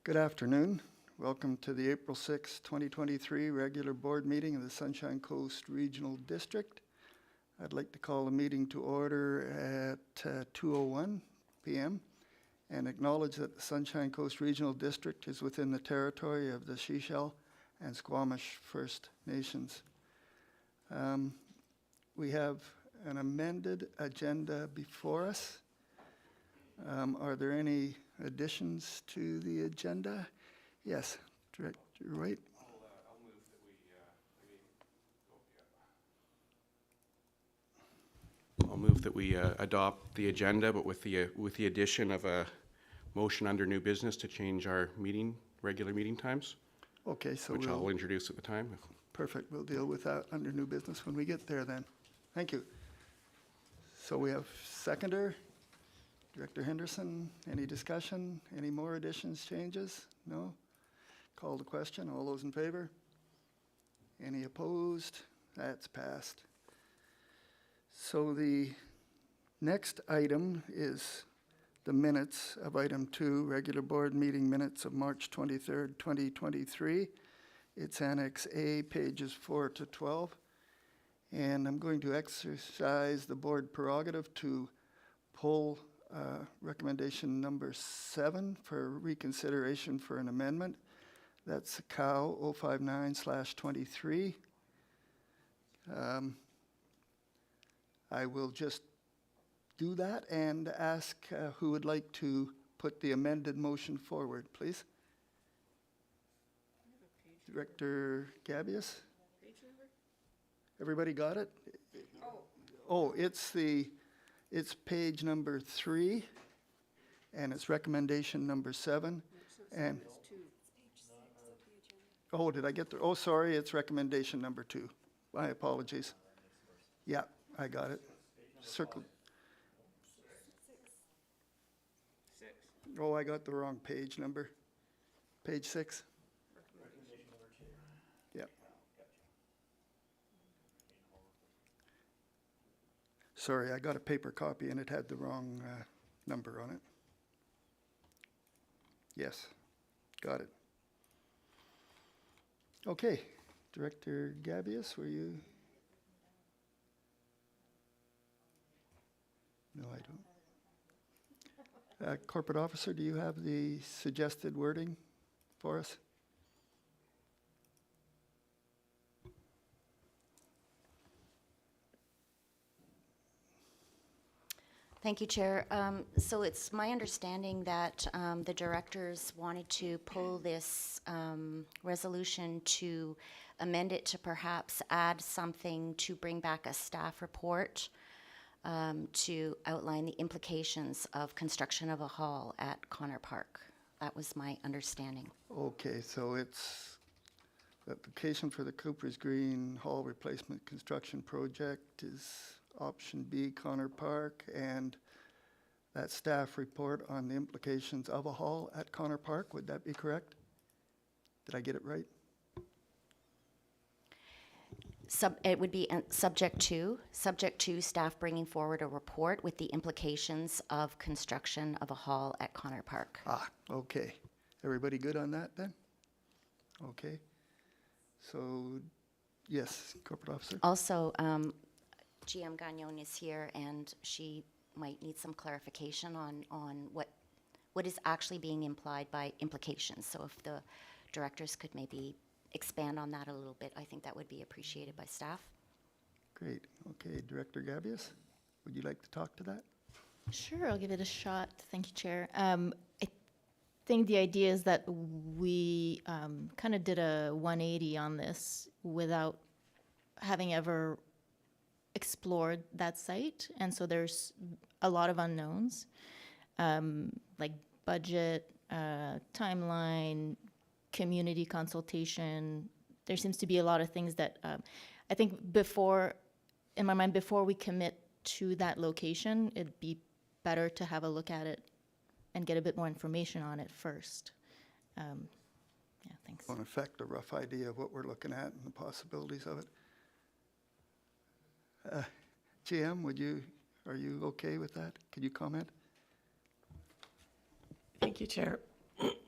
Good afternoon. Welcome to the April 6, 2023 regular board meeting of the Sunshine Coast Regional District. I'd like to call the meeting to order at 2:01 p.m. and acknowledge that the Sunshine Coast Regional District is within the territory of the Shishel and Squamish First Nations. We have an amended agenda before us. Are there any additions to the agenda? Yes, Director Wright. I'll move that we. I'll move that we adopt the agenda, but with the addition of a motion under new business to change our regular meeting times. Okay, so which I'll introduce at the time. Perfect. We'll deal with that under new business when we get there then. Thank you. So we have seconder. Director Henderson, any discussion? Any more additions, changes? No? Call the question. All those in favor? Any opposed? That's passed. So the next item is the minutes of item 2, regular board meeting minutes of March 23rd, 2023. It's Annex A, pages 4 to 12. And I'm going to exercise the board prerogative to pull recommendation number 7 for reconsideration for an amendment. That's COW 059/23. I will just do that and ask who would like to put the amended motion forward, please. Director Gabius? Everybody got it? Oh, it's page number 3, and it's recommendation number 7. And oh, did I get the? Oh, sorry, it's recommendation number 2. My apologies. Yeah, I got it. Circle. 6. Oh, I got the wrong page number. Page 6. Recommendation number 2. Yeah. Sorry, I got a paper copy and it had the wrong number on it. Yes, got it. Okay, Director Gabius, were you? No, I don't. Corporate Officer, do you have the suggested wording for us? Thank you, Chair. So it's my understanding that the directors wanted to pull this resolution to amend it to perhaps add something to bring back a staff report to outline the implications of construction of a hall at Connor Park. That was my understanding. Okay, so it's the application for the Cooper's Green Hall Replacement Construction Project is option B, Connor Park, and that staff report on the implications of a hall at Connor Park. Would that be correct? Did I get it right? It would be subject to staff bringing forward a report with the implications of construction of a hall at Connor Park. Okay. Everybody good on that then? Okay. So, yes, Corporate Officer? Also, GM Gagnon is here, and she might need some clarification on what is actually being implied by implications. So if the directors could maybe expand on that a little bit, I think that would be appreciated by staff. Great. Okay, Director Gabius, would you like to talk to that? Sure, I'll give it a shot. Thank you, Chair. I think the idea is that we kind of did a 180 on this without having ever explored that site, and so there's a lot of unknowns, like budget, timeline, community consultation. There seems to be a lot of things that I think in my mind, before we commit to that location, it'd be better to have a look at it and get a bit more information on it first. Yeah, thanks. In effect, a rough idea of what we're looking at and the possibilities of it. GM, are you okay with that? Could you comment? Thank you, Chair.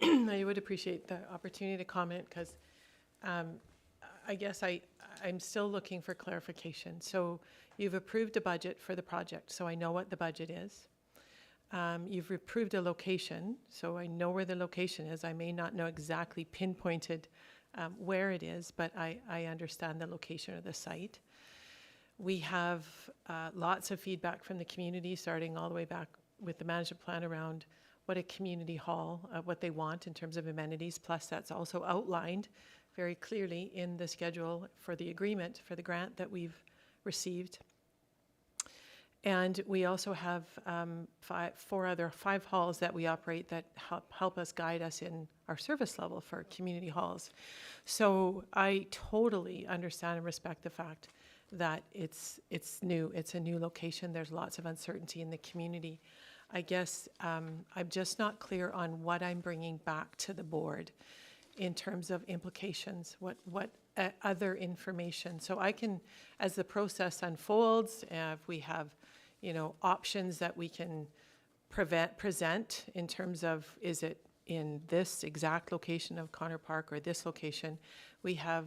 I would appreciate the opportunity to comment because I guess I'm still looking for clarification. So you've approved a budget for the project, so I know what the budget is. You've approved a location, so I know where the location is. I may not know exactly pinpointed where it is, but I understand the location of the site. We have lots of feedback from the community, starting all the way back with the management plan around what a community hall, what they want in terms of amenities, plus that's also outlined very clearly in the schedule for the agreement for the grant that we've received. And we also have 5 halls that we operate that help us guide us in our service level for community halls. So I totally understand and respect the fact that it's new. It's a new location. There's lots of uncertainty in the community. I guess I'm just not clear on what I'm bringing back to the board in terms of implications, what other information. So I can, as the process unfolds, if we have, options that we can present in terms of, is it in this exact location of Connor Park or this location, we have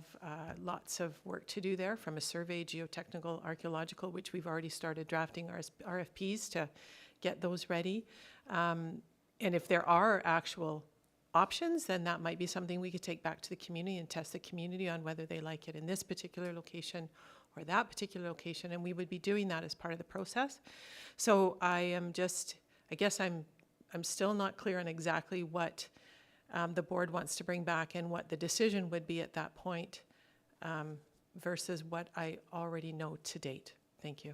lots of work to do there from a survey, geotechnical, archaeological, which we've already started drafting our RFPs to get those ready. And if there are actual options, then that might be something we could take back to the community and test the community on whether they like it in this particular location or that particular location, and we would be doing that as part of the process. So I guess I'm still not clear on exactly what the board wants to bring back and what the decision would be at that point versus what I already know to date. Thank you.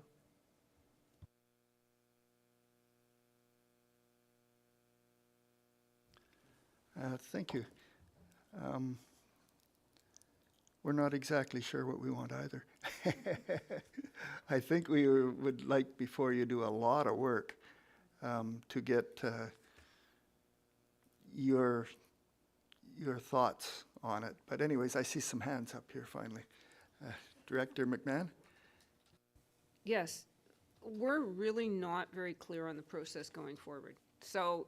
Thank you. We're not exactly sure what we want either. I think we would like, before you do a lot of work, to get your thoughts on it. But anyways, I see some hands up here finally. Director McMahon? Yes, we're really not very clear on the process going forward. So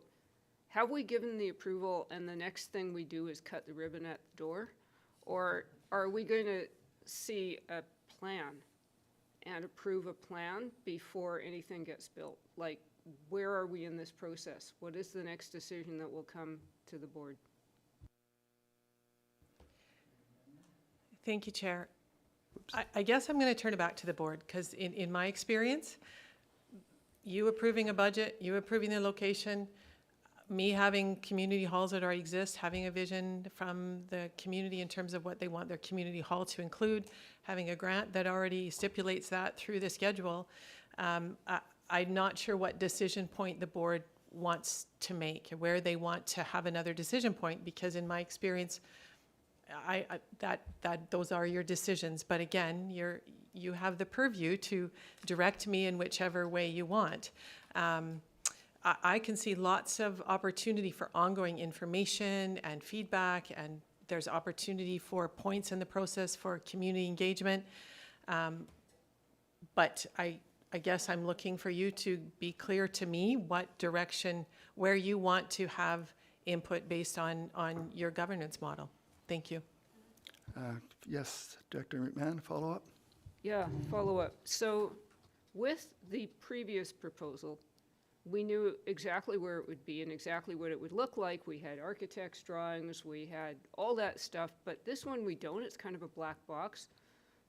have we given the approval and the next thing we do is cut the ribbon at the door? Or are we going to see a plan and approve a plan before anything gets built? Like, where are we in this process? What is the next decision that will come to the board? Thank you, Chair. I guess I'm going to turn it back to the board because in my experience, you approving a budget, you approving the location, me having community halls that already exist, having a vision from the community in terms of what they want their community hall to include, having a grant that already stipulates that through the schedule. I'm not sure what decision point the board wants to make, where they want to have another decision point, because in my experience, those are your decisions. But again, you have the purview to direct me in whichever way you want. I can see lots of opportunity for ongoing information and feedback, and there's opportunity for points in the process for community engagement. But I guess I'm looking for you to be clear to me what direction, where you want to have input based on your governance model. Thank you. Yes, Director McMahon, follow up? Yeah, follow up. So with the previous proposal, we knew exactly where it would be and exactly what it would look like. We had architect's drawings, we had all that stuff, but this one we don't. It's kind of a black box.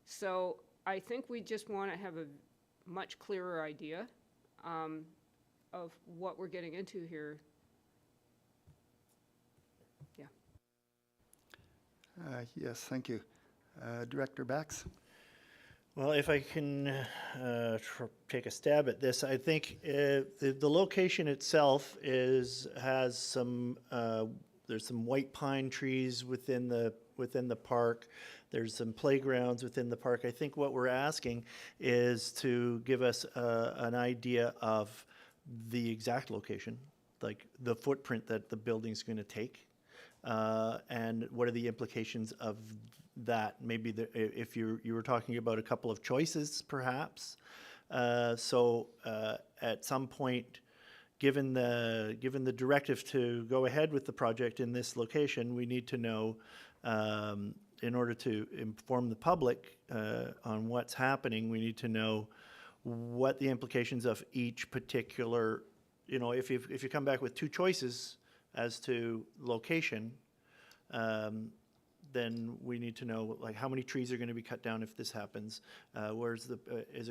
So I think we just want to have a much clearer idea of what we're getting into here. Yeah. Yes, thank you. Director Bax? Well, if I can take a stab at this, I think the location itself has some there's some white pine trees within the park. There's some playgrounds within the park. I think what we're asking is to give us an idea of the exact location, like the footprint that the building's going to take, and what are the implications of that. Maybe if you were talking about a couple of choices, perhaps. So at some point, given the directive to go ahead with the project in this location, we need to know, in order to inform the public on what's happening, we need to know what the implications of each particular, if you come back with two choices as to location, then we need to know, like, how many trees are going to be cut down if this happens? Are we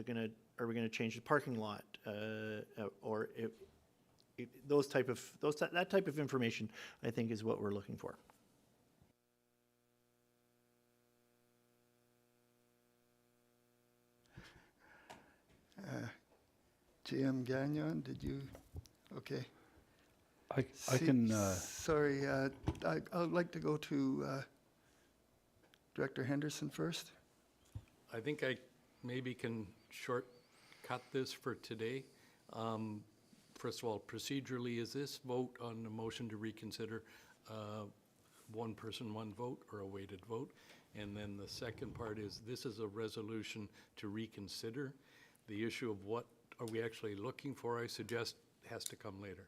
going to change the parking lot? Or that type of information, I think, is what we're looking for. GM Gagnon, did you, okay. I can, Sorry, I'd like to go to Director Henderson first. I think I maybe can shortcut this for today. First of all, procedurally, is this vote on the motion to reconsider one person, one vote, or a weighted vote? And then the second part is, this is a resolution to reconsider. The issue of what are we actually looking for, I suggest, has to come later.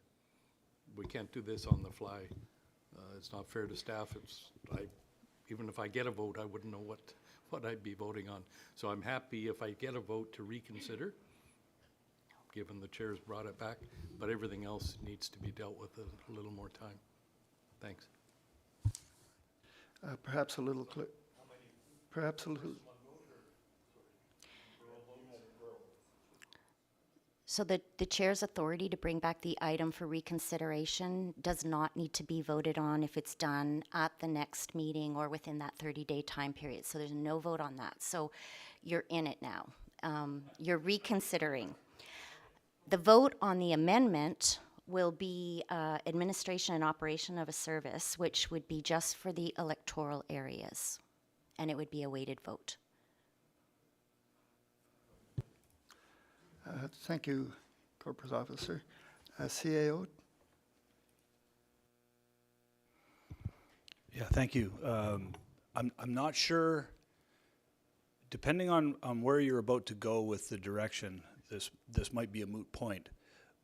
We can't do this on the fly. It's not fair to staff. Even if I get a vote, I wouldn't know what I'd be voting on. So I'm happy if I get a vote to reconsider, given the chair's brought it back, but everything else needs to be dealt with a little more time. Thanks. Perhaps a little perhaps a little. So the chair's authority to bring back the item for reconsideration does not need to be voted on if it's done at the next meeting or within that 30-day time period. So there's no vote on that. So you're in it now. You're reconsidering. The vote on the amendment will be administration and operation of a service, which would be just for the electoral areas, and it would be a weighted vote. Thank you, Corporate Officer. CAO? yeah, thank you. I'm not sure, depending on where you're about to go with the direction, this might be a moot point.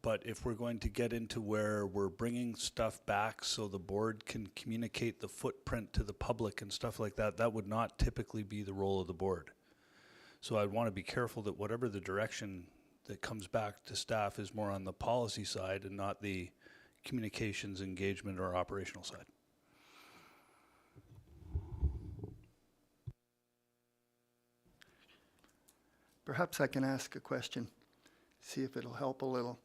But if we're going to get into where we're bringing stuff back so the board can communicate the footprint to the public and stuff like that, that would not typically be the role of the board. So I'd want to be careful that whatever the direction that comes back to staff is more on the policy side and not the communications, engagement, or operational side. Perhaps I can ask a question, see if it'll help a little.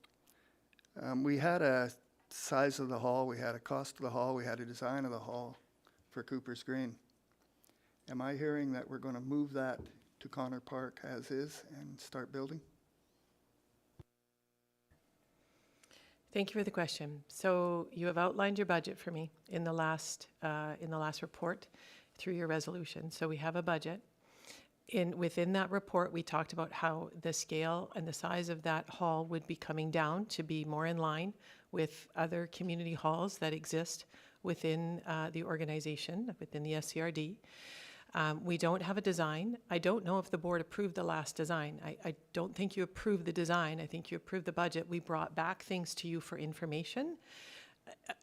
We had a size of the hall, we had a cost of the hall, we had a design of the hall for Cooper's Green. Am I hearing that we're going to move that to Connor Park as is and start building? Thank you for the question. So you have outlined your budget for me in the last report through your resolution. So we have a budget. Within that report, we talked about how the scale and the size of that hall would be coming down to be more in line with other community halls that exist within the organization, within the SCRD. We don't have a design. I don't know if the board approved the last design. I don't think you approved the design. I think you approved the budget. We brought back things to you for information,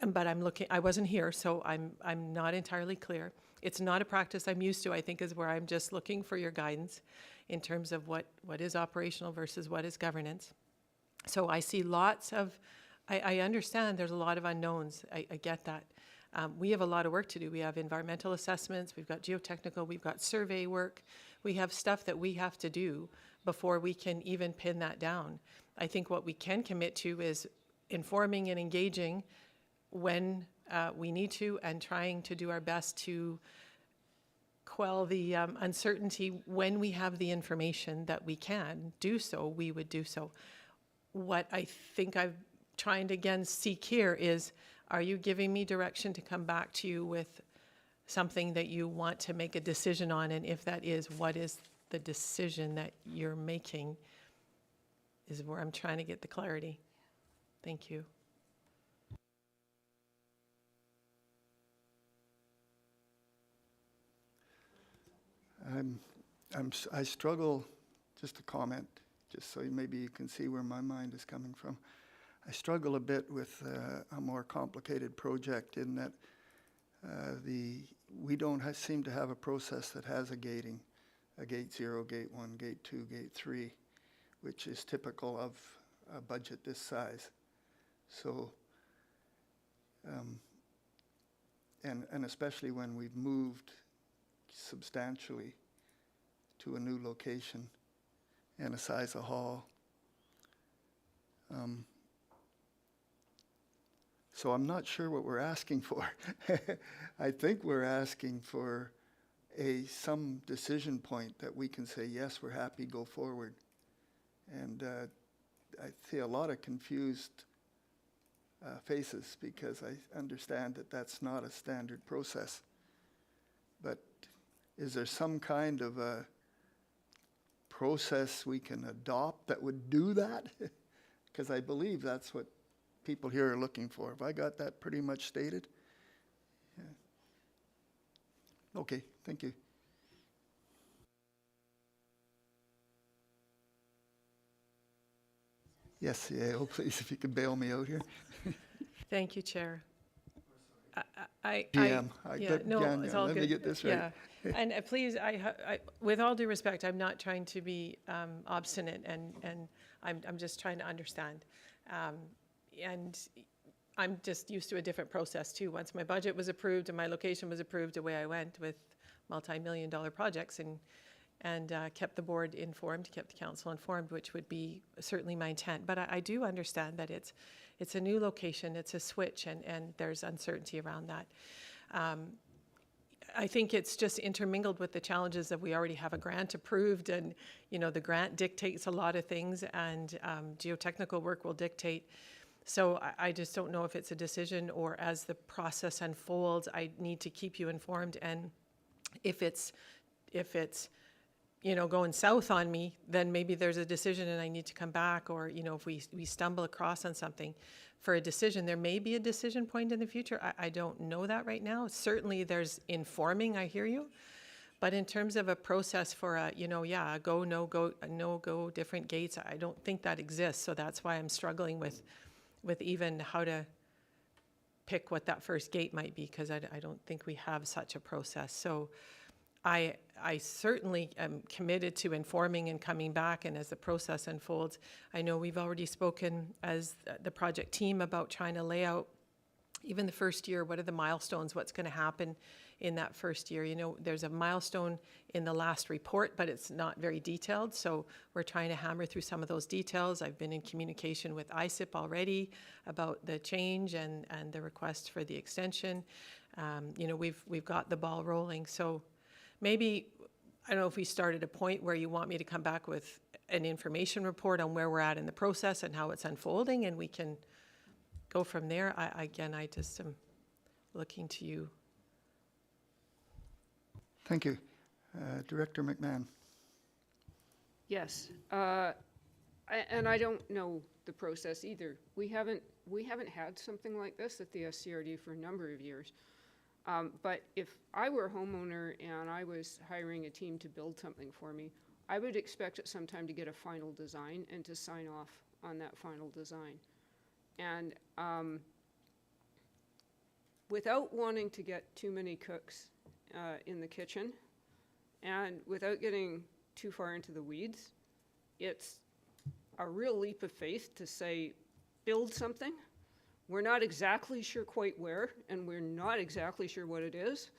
but I wasn't here, so I'm not entirely clear. It's not a practice I'm used to, I think, is where I'm just looking for your guidance in terms of what is operational versus what is governance. So I see lots of, I understand there's a lot of unknowns. I get that. We have a lot of work to do. We have environmental assessments, we've got geotechnical, we've got survey work. We have stuff that we have to do before we can even pin that down. I think what we can commit to is informing and engaging when we need to, and trying to do our best to quell the uncertainty when we have the information that we can do so, we would do so. What I think I'm trying to again seek here is, are you giving me direction to come back to you with something that you want to make a decision on? And if that is, what is the decision that you're making is where I'm trying to get the clarity. Thank you. I struggle, just a comment, just so maybe you can see where my mind is coming from. I struggle a bit with a more complicated project in that we don't seem to have a process that has a gating, a gate 0, gate 1, gate 2, gate 3, which is typical of a budget this size. So, and especially when we've moved substantially to a new location and a size of hall. So I'm not sure what we're asking for. I think we're asking for some decision point that we can say, yes, we're happy, go forward. And I see a lot of confused faces because I understand that that's not a standard process. But is there some kind of a process we can adopt that would do that? Because I believe that's what people here are looking for. Have I got that pretty much stated? Yeah. Okay, thank you. Yes, CAO, please, if you could bail me out here. Thank you, Chair. GM, let me get this right. Yeah, and please, with all due respect, I'm not trying to be obstinate, and I'm just trying to understand. And I'm just used to a different process too. Once my budget was approved and my location was approved, away I went with multi-million-dollar projects and kept the board informed, kept the council informed, which would be certainly my intent. But I do understand that it's a new location, it's a switch, and there's uncertainty around that. I think it's just intermingled with the challenges that we already have a grant approved, and the grant dictates a lot of things, and geotechnical work will dictate. So I just don't know if it's a decision, or as the process unfolds, I need to keep you informed. And if it's going south on me, then maybe there's a decision and I need to come back, or if we stumble across on something for a decision, there may be a decision point in the future. I don't know that right now. Certainly there's informing, I hear you. But in terms of a process for a go, no go, different gates, I don't think that exists. So that's why I'm struggling with even how to pick what that first gate might be, because I don't think we have such a process. So I certainly am committed to informing and coming back, and as the process unfolds, I know we've already spoken as the project team about trying to lay out even the first year, what are the milestones, what's going to happen in that first year. There's a milestone in the last report, but it's not very detailed, so we're trying to hammer through some of those details. I've been in communication with ISIP already about the change and the request for the extension. We've got the ball rolling, so maybe, I don't know if we start at a point where you want me to come back with an information report on where we're at in the process and how it's unfolding, and we can go from there. I just am looking to you. Thank you. Director McMahon. Yes, and I don't know the process either. We haven't had something like this at the SCRD for a number of years. But if I were a homeowner and I was hiring a team to build something for me, I would expect at some time to get a final design and to sign off on that final design. And without wanting to get too many cooks in the kitchen, and without getting too far into the weeds, it's a real leap of faith to say, build something. We're not exactly sure quite where, and we're not exactly sure what it is,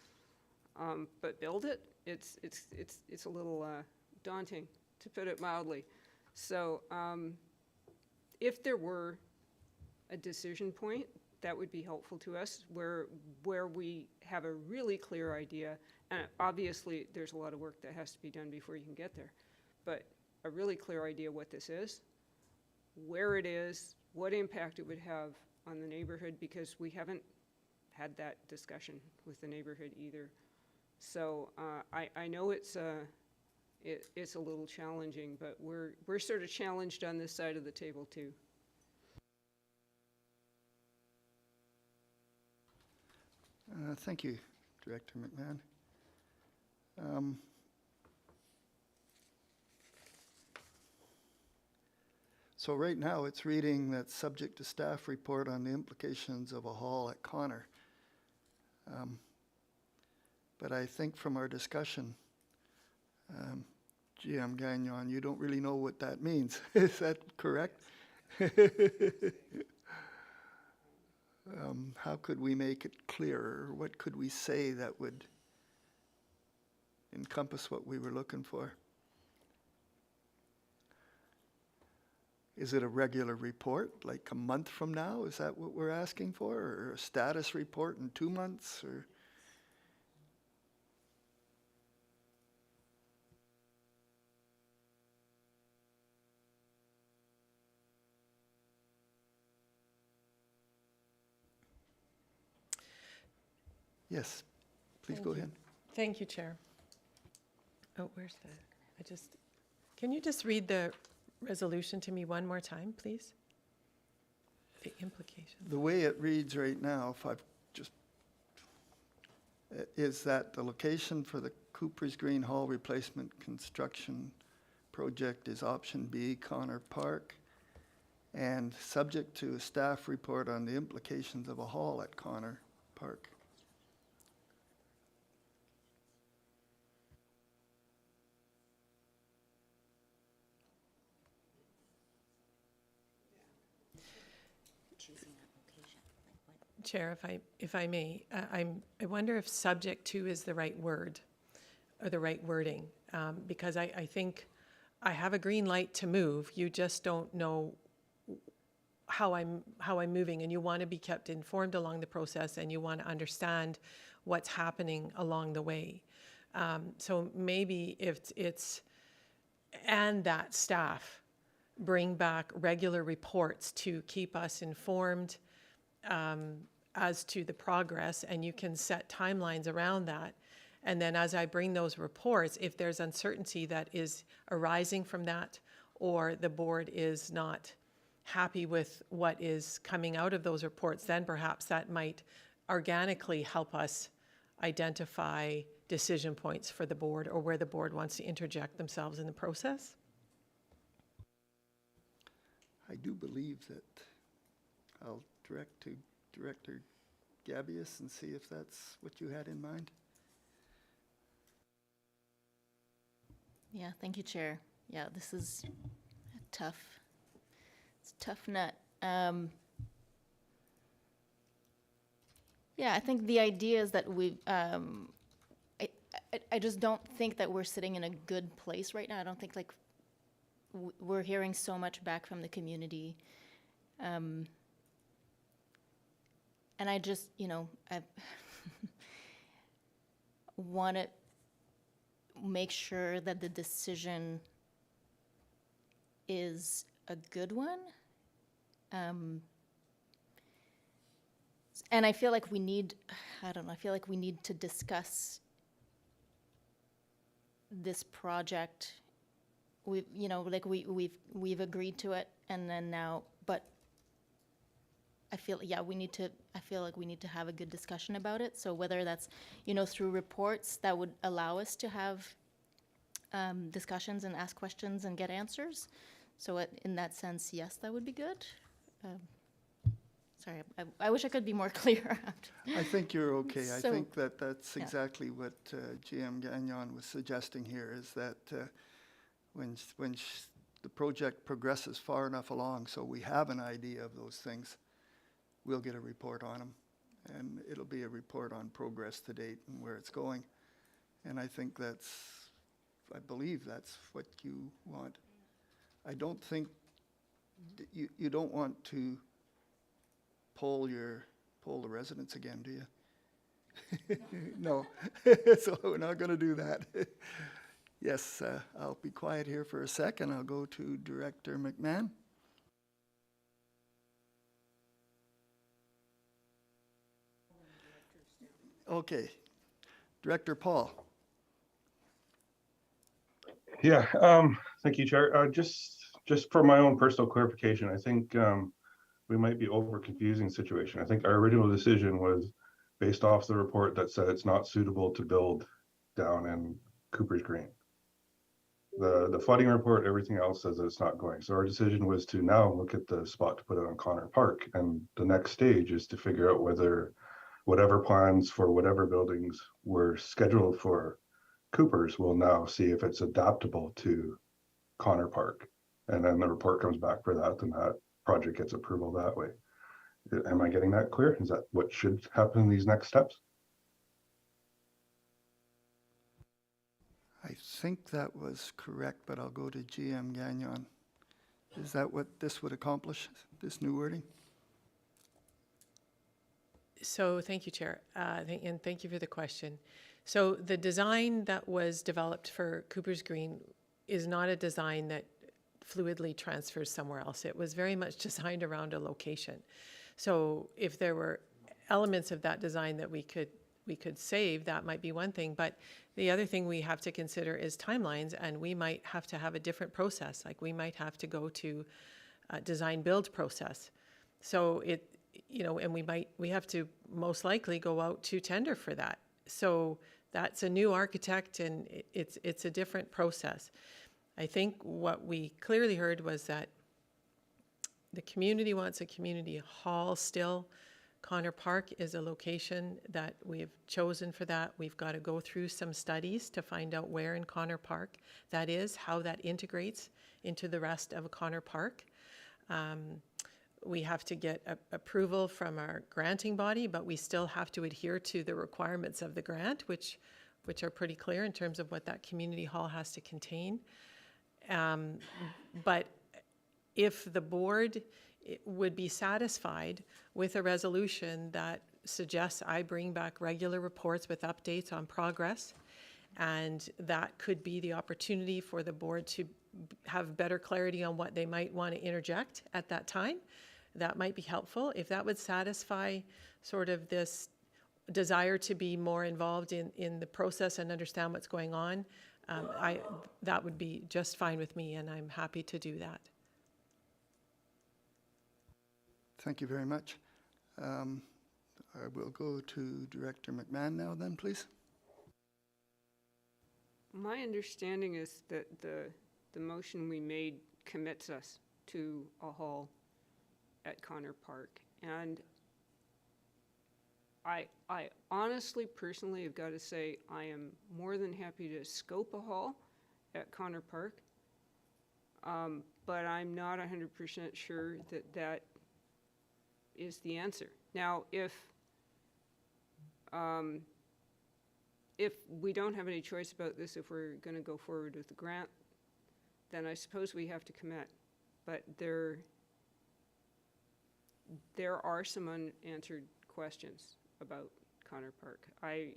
but build it. It's a little daunting, to put it mildly. So if there were a decision point, that would be helpful to us, where we have a really clear idea. And obviously, there's a lot of work that has to be done before you can get there, but a really clear idea what this is, where it is, what impact it would have on the neighborhood, because we haven't had that discussion with the neighborhood either. So I know it's a little challenging, but we're sort of challenged on this side of the table too. Thank you, Director McMahon. So right now, it's reading that subject to staff report on the implications of a hall at Connor. But I think from our discussion, GM Gagnon, you don't really know what that means. Is that correct? How could we make it clearer? What could we say that would encompass what we were looking for? Is it a regular report, like a month from now? Is that what we're asking for? Or a status report in 2 months? Or yes, please Thank go you. ahead. Thank you, Chair. Oh, where's the, can you just read the resolution to me one more time, please? The implications. The way it reads right now, if I've just, is that the location for the Cooper's Green Hall replacement construction project is option B, Connor Park, and subject to a staff report on the implications of a hall at Connor Park. Chair, if I may, I wonder if subject to is the right word or the right wording, because I think I have a green light to move. You just don't know how I'm moving, and you want to be kept informed along the process, and you want to understand what's happening along the way. So maybe if it's and that staff bring back regular reports to keep us informed as to the progress, and you can set timelines around that. And then as I bring those reports, if there's uncertainty that is arising from that, or the board is not happy with what is coming out of those reports, then perhaps that might organically help us identify decision points for the board, or where the board wants to interject themselves in the process. I do believe that I'll direct to Director Gabius and see if that's what you had in mind. Yeah, thank you, Chair. Yeah, this is tough. It's a tough nut. Yeah, I think the idea is that I just don't think that we're sitting in a good place right now. I don't think we're hearing so much back from the community. And I just, I want to make sure that the decision is a good one. And I feel like we need, I feel like we need to discuss this project. We've agreed to it, and then now, but I feel like we need to have a good discussion about it. So whether that's, through reports that would allow us to have discussions and ask questions and get answers. So in that sense, yes, that would be good. Sorry, I wish I could be more clear. I think you're okay. I So- think that's yeah. exactly what GM Gagnon was suggesting here, is that when the project progresses far enough along so we have an idea of those things, we'll get a report on them. And it'll be a report on progress to date and where it's going. And I think I believe that's what you want. I don't think, you don't want to poll the residents again, do you? No, so we're not going to do that. Yes, I'll be quiet here for a second. I'll go to Director McMahon. Okay, Director Paul. Yeah, thank you, Chair. Just for my own personal clarification, I think we might be over confusing the situation. I think our original decision was based off the report that said it's not suitable to build down in Cooper's Green. The flooding report, everything else says that it's not going. So our decision was to now look at the spot to put it on Connor Park. And the next stage is to figure out whether whatever plans for whatever buildings were scheduled for Cooper's will now see if it's adaptable to Connor Park. And then the report comes back for that, and that project gets approval that way. Am I getting that clear? Is that what should happen in these next steps? I think that was correct, but I'll go to GM Gagnon. Is that what this would accomplish, this new wording? So thank you, Chair, and thank you for the question. So the design that was developed for Cooper's Green is not a design that fluidly transfers somewhere else. It was very much designed around a location. So if there were elements of that design that we could save, that might be one thing. But the other thing we have to consider is timelines, and we might have to have a different process. Like we might have to go to a design build process. So and we have to most likely go out to tender for that. So that's a new architect, and it's a different process. I think what we clearly heard was that the community wants a community hall still. Connor Park is a location that we've chosen for that. We've got to go through some studies to find out where in Connor Park that is, how that integrates into the rest of Connor Park. We have to get approval from our granting body, but we still have to adhere to the requirements of the grant, which are pretty clear in terms of what that community hall has to contain. But if the board would be satisfied with a resolution that suggests I bring back regular reports with updates on progress, and that could be the opportunity for the board to have better clarity on what they might want to interject at that time, that might be helpful. If that would satisfy sort of this desire to be more involved in the process and understand what's going on, that would be just fine with me, and I'm happy to do that. Thank you very much. I will go to Director McMahon now then, please. My understanding is that the motion we made commits us to a hall at Connor Park. And I honestly, personally have got to say, I am more than happy to scope a hall at Connor Park. But I'm not 100% sure that that is the answer. Now, if we don't have any choice about this, if we're going to go forward with the grant, then I suppose we have to commit. But there are some unanswered questions about Connor Park. I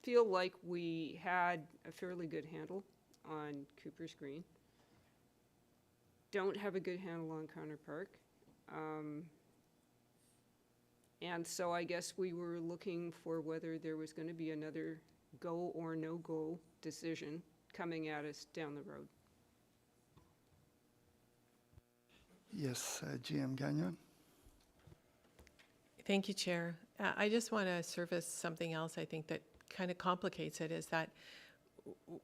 feel like we had a fairly good handle on Cooper's Green. Don't have a good handle on Connor Park. And so I guess we were looking for whether there was going to be another go or no-go decision coming at us down the road. Yes, GM Gagnon. Thank you, Chair. I just want to surface something else I think that kind of complicates it, is that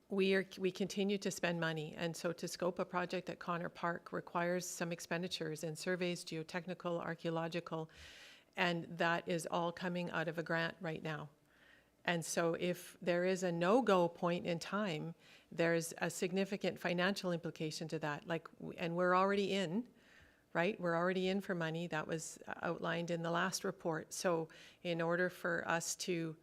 we continue to spend money, and so to scope a project at Connor Park requires some expenditures in surveys, geotechnical, archaeological, and that is all coming out of a grant right now. And so if there is a no-go point in time, there's a significant financial implication to that. And we're already in, right? We're already in for money. That was outlined in the last report. So in order for us to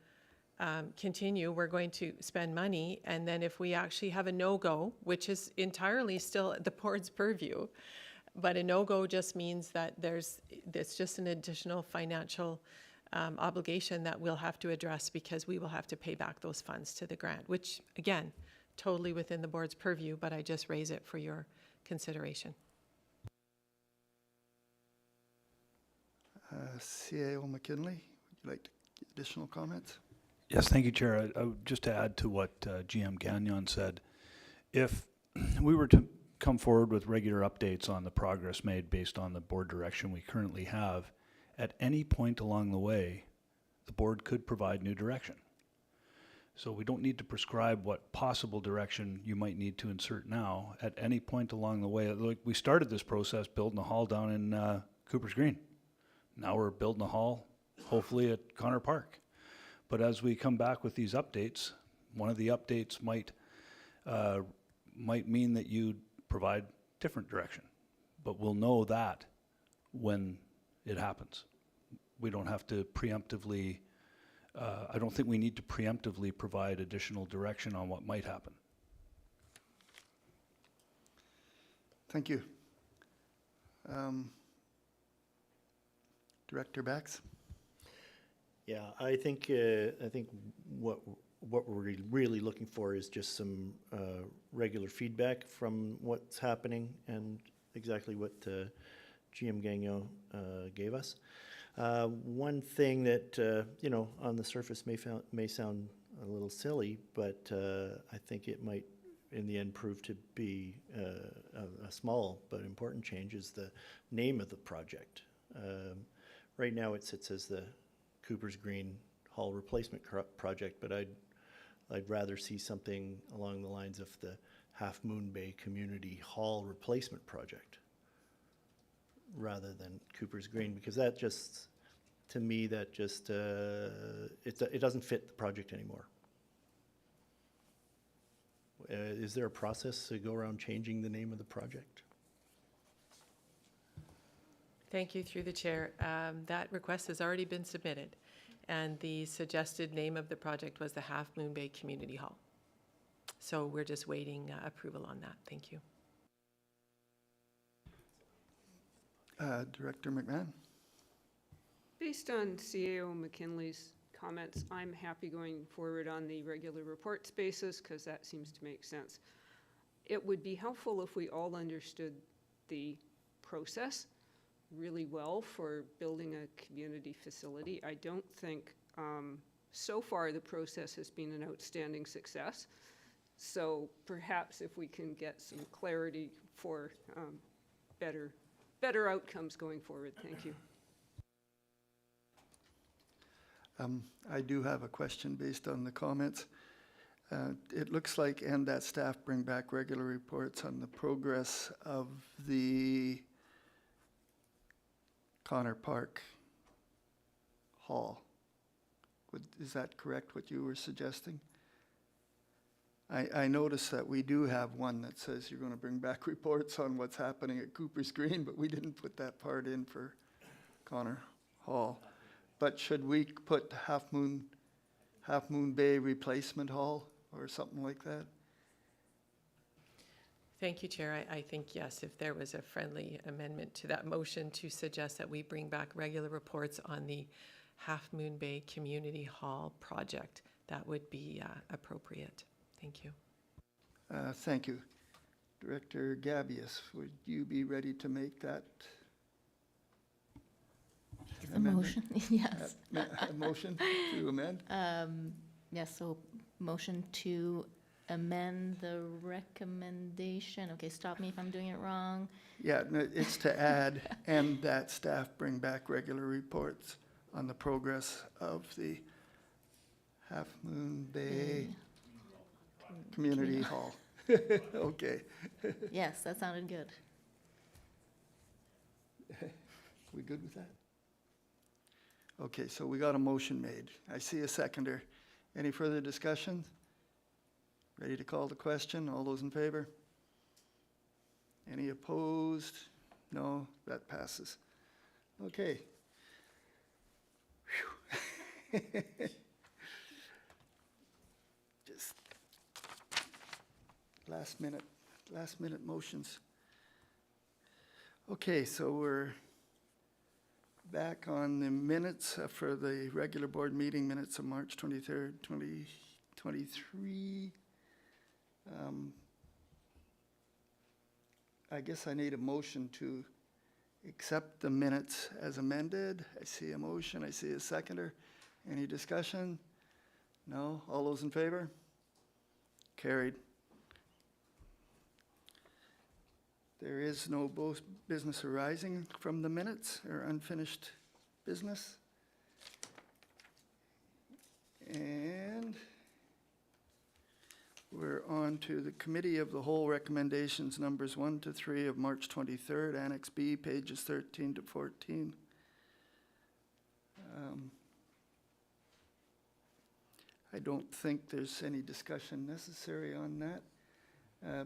continue, we're going to spend money. And then if we actually have a no-go, which is entirely still the board's purview, but a no-go just means that it's just an additional financial obligation that we'll have to address, because we will have to pay back those funds to the grant, which, again, totally within the board's purview, but I just raise it for your consideration. CAO McKinley, would you like to give additional comments? Yes, thank you, Chair. Just to add to what GM Gagnon said, if we were to come forward with regular updates on the progress made based on the board direction we currently have, at any point along the way, the board could provide new direction. So we don't need to prescribe what possible direction you might need to insert now at any point along the way. Like, we started this process building a hall down in Cooper's Green. Now we're building a hall, hopefully at Connor Park. But as we come back with these updates, one of the updates might mean that you provide different direction. But we'll know that when it happens. We don't have to preemptively, I don't think we need to preemptively provide additional direction on what might happen. Thank you. Director Bax? Yeah, I think what we're really looking for is just some regular feedback from what's happening and exactly what GM Gagnon gave us. One thing that you know, on the surface may sound a little silly, but I think it might in the end prove to be a small but important change is the name of the project. Right now it sits as the Cooper's Green Hall Replacement Project, but I'd rather see something along the lines of the Half Moon Bay Community Hall Replacement Project rather than Cooper's Green, because that just, to me, that just, it doesn't fit the project anymore. Is there a process to go around changing the name of the project? Thank you, through the chair. That request has already been submitted, and the suggested name of the project was the Half Moon Bay Community Hall. So we're just waiting approval on that. Thank you. Director McMahon? Based on CAO McKinley's comments, I'm happy going forward on the regular reports basis because that seems to make sense. It would be helpful if we all understood the process really well for building a community facility. I don't think so far the process has been an outstanding success. So perhaps if we can get some clarity for better outcomes going forward. Thank you. I do have a question based on the comments. It looks like, and that staff bring back regular reports on the progress of the Connor Park Hall. Is that correct, what you were suggesting? I noticed that we do have one that says you're going to bring back reports on what's happening at Cooper's Green, but we didn't put that part in for Connor Hall. But should we put Half Moon Bay Replacement Hall or something like that? Thank you, Chair. I think, yes, if there was a friendly amendment to that motion to suggest that we bring back regular reports on the Half Moon Bay Community Hall project, that would be appropriate. Thank you. Thank you. Director Gabius, would you be ready to make that The amendment? motion, yes. A motion to amend? Yes, so motion to amend the recommendation. Okay, stop me if I'm doing it wrong. Yeah, no, it's to add, and that staff bring back regular reports on the progress of the Half Moon Bay Community Hall. Okay. Yes, that sounded good. We good with that? Okay, so we got a motion made. I see a seconder. Any further discussion? Ready to call the question? All those in favor? Any opposed? No, that passes. Okay. Whew. Just last minute motions. Okay, so we're back on the minutes for the regular board meeting minutes of March 23rd, 2023. I guess I need a motion to accept the minutes as amended. I see a motion, I see a seconder. Any discussion? No? All those in favor? Carried. There is no business arising from the minutes or unfinished business. And on to the Committee of the Whole recommendations, numbers 1 to 3 of March 23rd, Annex B, pages 13 to 14. I don't think there's any discussion necessary on that.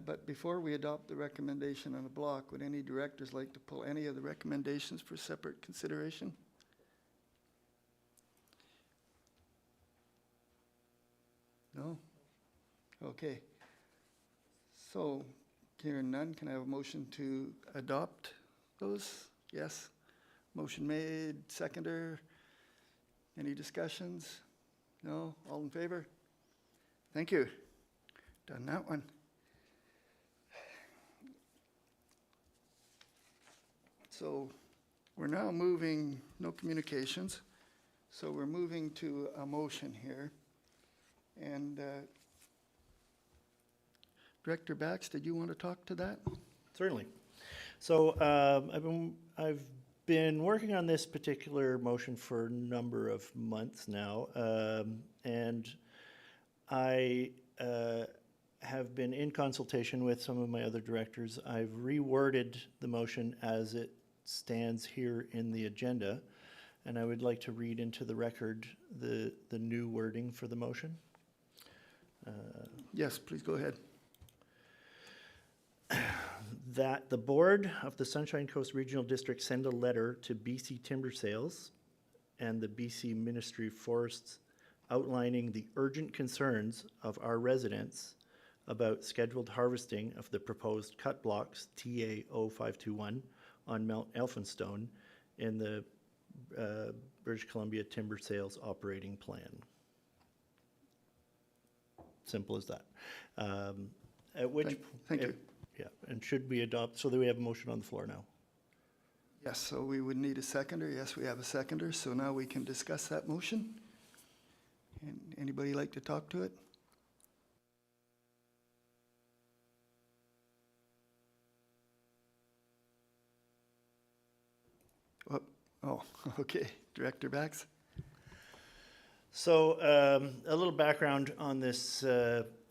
But before we adopt the recommendation on a block, would any directors like to pull any of the recommendations for separate consideration? No? Okay. So, hearing none, can I have a motion to adopt those? Yes. Motion made, seconder. Any discussions? No? All in favor? Thank you. Done that one. So we're now moving, no communications, so we're moving to a motion here. And Director Bax, did you want to talk to that? Certainly. So I've been working on this particular motion for a number of months now, and I have been in consultation with some of my other directors. I've reworded the motion as it stands here in the agenda, and I would like to read into the record the new wording for the motion. Yes, please go ahead. That the board of the Sunshine Coast Regional District send a letter to BC Timber Sales and the BC Ministry of Forests outlining the urgent concerns of our residents about scheduled harvesting of the proposed cut blocks TA 0521 on Mount Elphinstone in the British Columbia Timber Sales Operating Plan. Simple as that. At which Thank you. yeah, and should we adopt, so that we have a motion on the floor now? Yes, so we would need a seconder. Yes, we have a seconder, so now we can discuss that motion. And anybody like to talk to it? Oh, okay. Director Bax? So a little background on this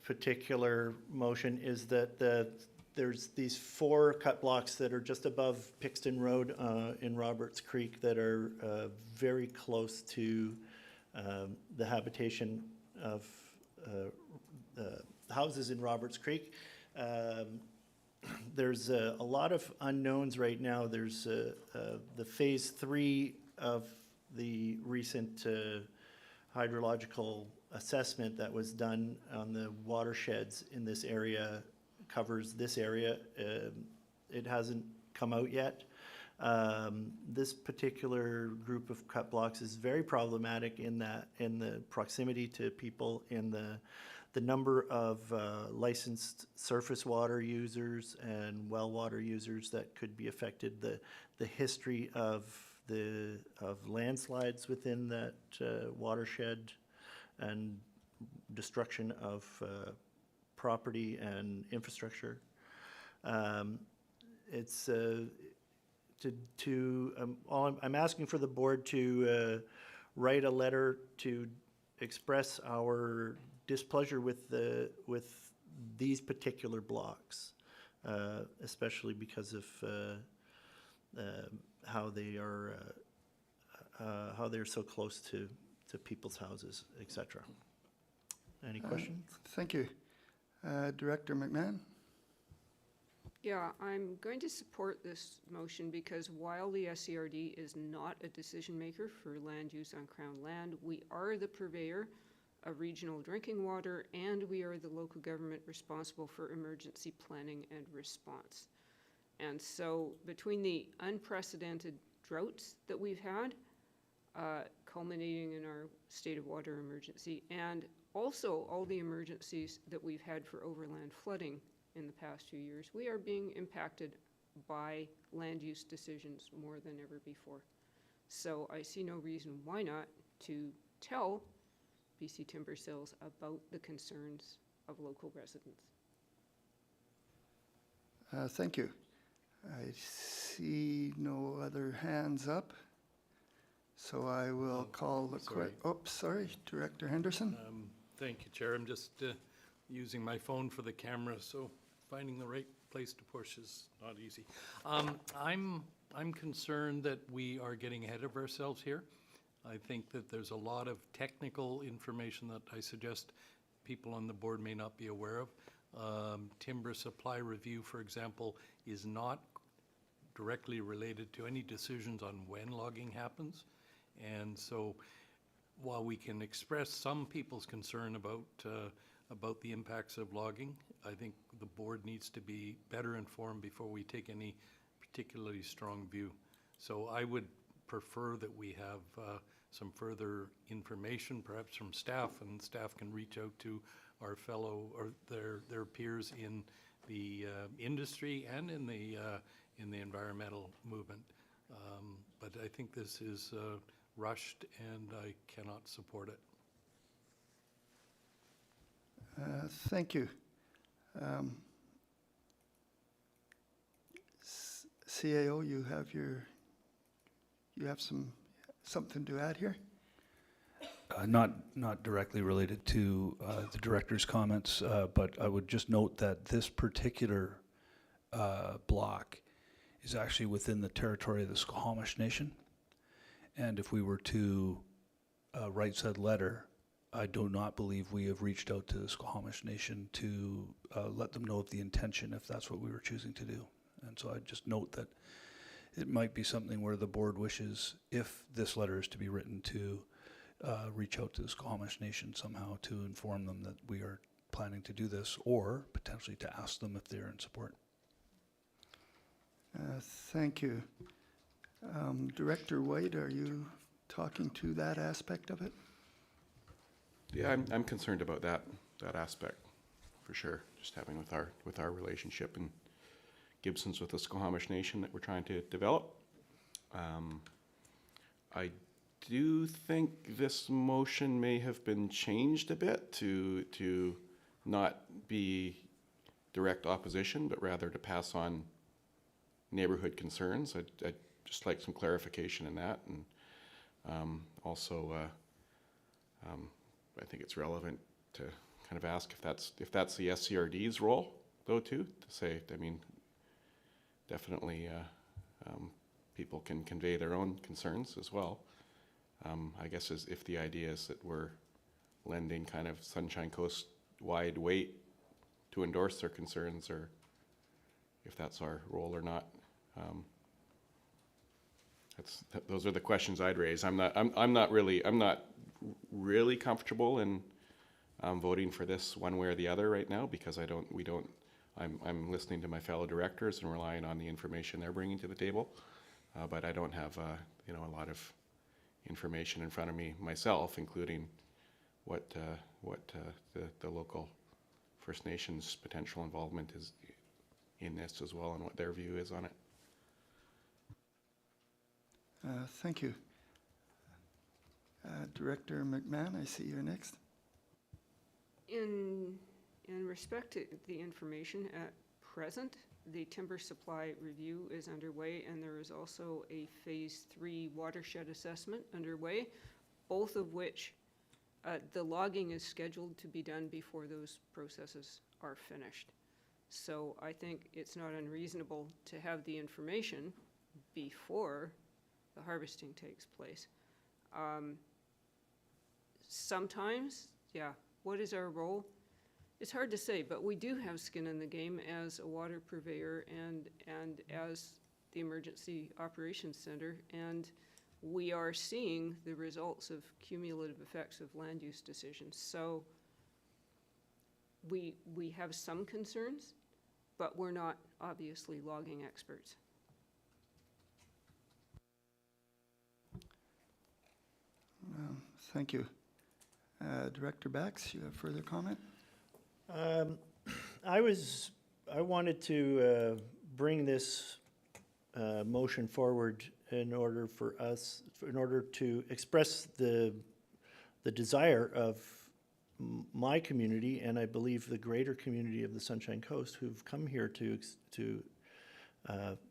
particular motion is that there's these 4 cut blocks that are just above Pixton Road in Roberts Creek that are very close to the habitation of houses in Roberts Creek. There's a lot of unknowns right now. There's the phase 3 of the recent hydrological assessment that was done on the watersheds in this area covers this area. It hasn't come out yet. This particular group of cut blocks is very problematic in the proximity to people, in the number of licensed surface water users and well water users that could be affected, the history of landslides within that watershed, and destruction of property and infrastructure. It's I'm asking for the board to write a letter to express our displeasure with these particular blocks, especially because of how they're so close to people's houses, etc. Any questions? Thank you. Director McMahon? Yeah, I'm going to support this motion because while the SCRD is not a decision maker for land use on Crown land, we are the purveyor of regional drinking water, and we are the local government responsible for emergency planning and response. And so between the unprecedented droughts that we've had, culminating in our state of water emergency, and also all the emergencies that we've had for overland flooding in the past few years, we are being impacted by land use decisions more than ever before. So I see no reason why not to tell BC Timber Sales about the concerns of local residents. Thank you. I see no other hands up, so I will call the sorry. sorry, Director Henderson. Thank you, Chair. I'm just using my phone for the camera, so finding the right place to push is not easy. I'm concerned that we are getting ahead of ourselves here. I think that there's a lot of technical information that I suggest people on the board may not be aware of. Timber supply review, for example, is not directly related to any decisions on when logging happens. And so while we can express some people's concern about the impacts of logging, I think the board needs to be better informed before we take any particularly strong view. So I would prefer that we have some further information, perhaps from staff, and staff can reach out to our fellow or their peers in the industry and in the environmental movement. But I think this is rushed, and I cannot support it. Thank you. CAO, you have something to add here? Not directly related to the director's comments, but I would just note that this particular block is actually within the territory of the Squamish Nation. And if we were to write said letter, I do not believe we have reached out to the Squamish Nation to let them know of the intention, if that's what we were choosing to do. And so I'd just note that it might be something where the board wishes, if this letter is to be written, to reach out to the Squamish Nation somehow to inform them that we are planning to do this, or potentially to ask them if they're in support. Thank you. Director White, are you talking to that aspect of it? Yeah, I'm concerned about that aspect, for sure. Just having with our relationship and Gibson's with the Squamish Nation that we're trying to develop. I do think this motion may have been changed a bit to not be direct opposition, but rather to pass on neighborhood concerns. I'd just like some clarification in that, and also I think it's relevant to kind of ask if that's the SCRD's role, though, too, to say, I mean, definitely people can convey their own concerns as well. I guess if the idea is that we're lending kind of Sunshine Coast wide weight to endorse their concerns, or if that's our role or not. Those are the questions I'd raise. I'm not really comfortable in voting for this one way or the other right now, because I'm listening to my fellow directors and relying on the information they're bringing to the table, but I don't have a lot of information in front of me myself, including what the local First Nations potential involvement is in this as well, and what their view is on it. Thank you. Director McMahon, I see you're next. In respect to the information at present, the timber supply review is underway, and there is also a Phase 3 watershed assessment underway, both of which the logging is scheduled to be done before those processes are finished. So I think it's not unreasonable to have the information before the harvesting takes place. Sometimes, yeah, what is our role? It's hard to say, but we do have skin in the game as a water purveyor and as the Emergency Operations Center, and we are seeing the results of cumulative effects of land use decisions. So we have some concerns, but we're not obviously logging experts. Thank you. Director Bax, you have further comment? I wanted to bring this motion forward in order to express the desire of my community, and I believe the greater community of the Sunshine Coast, who've come here to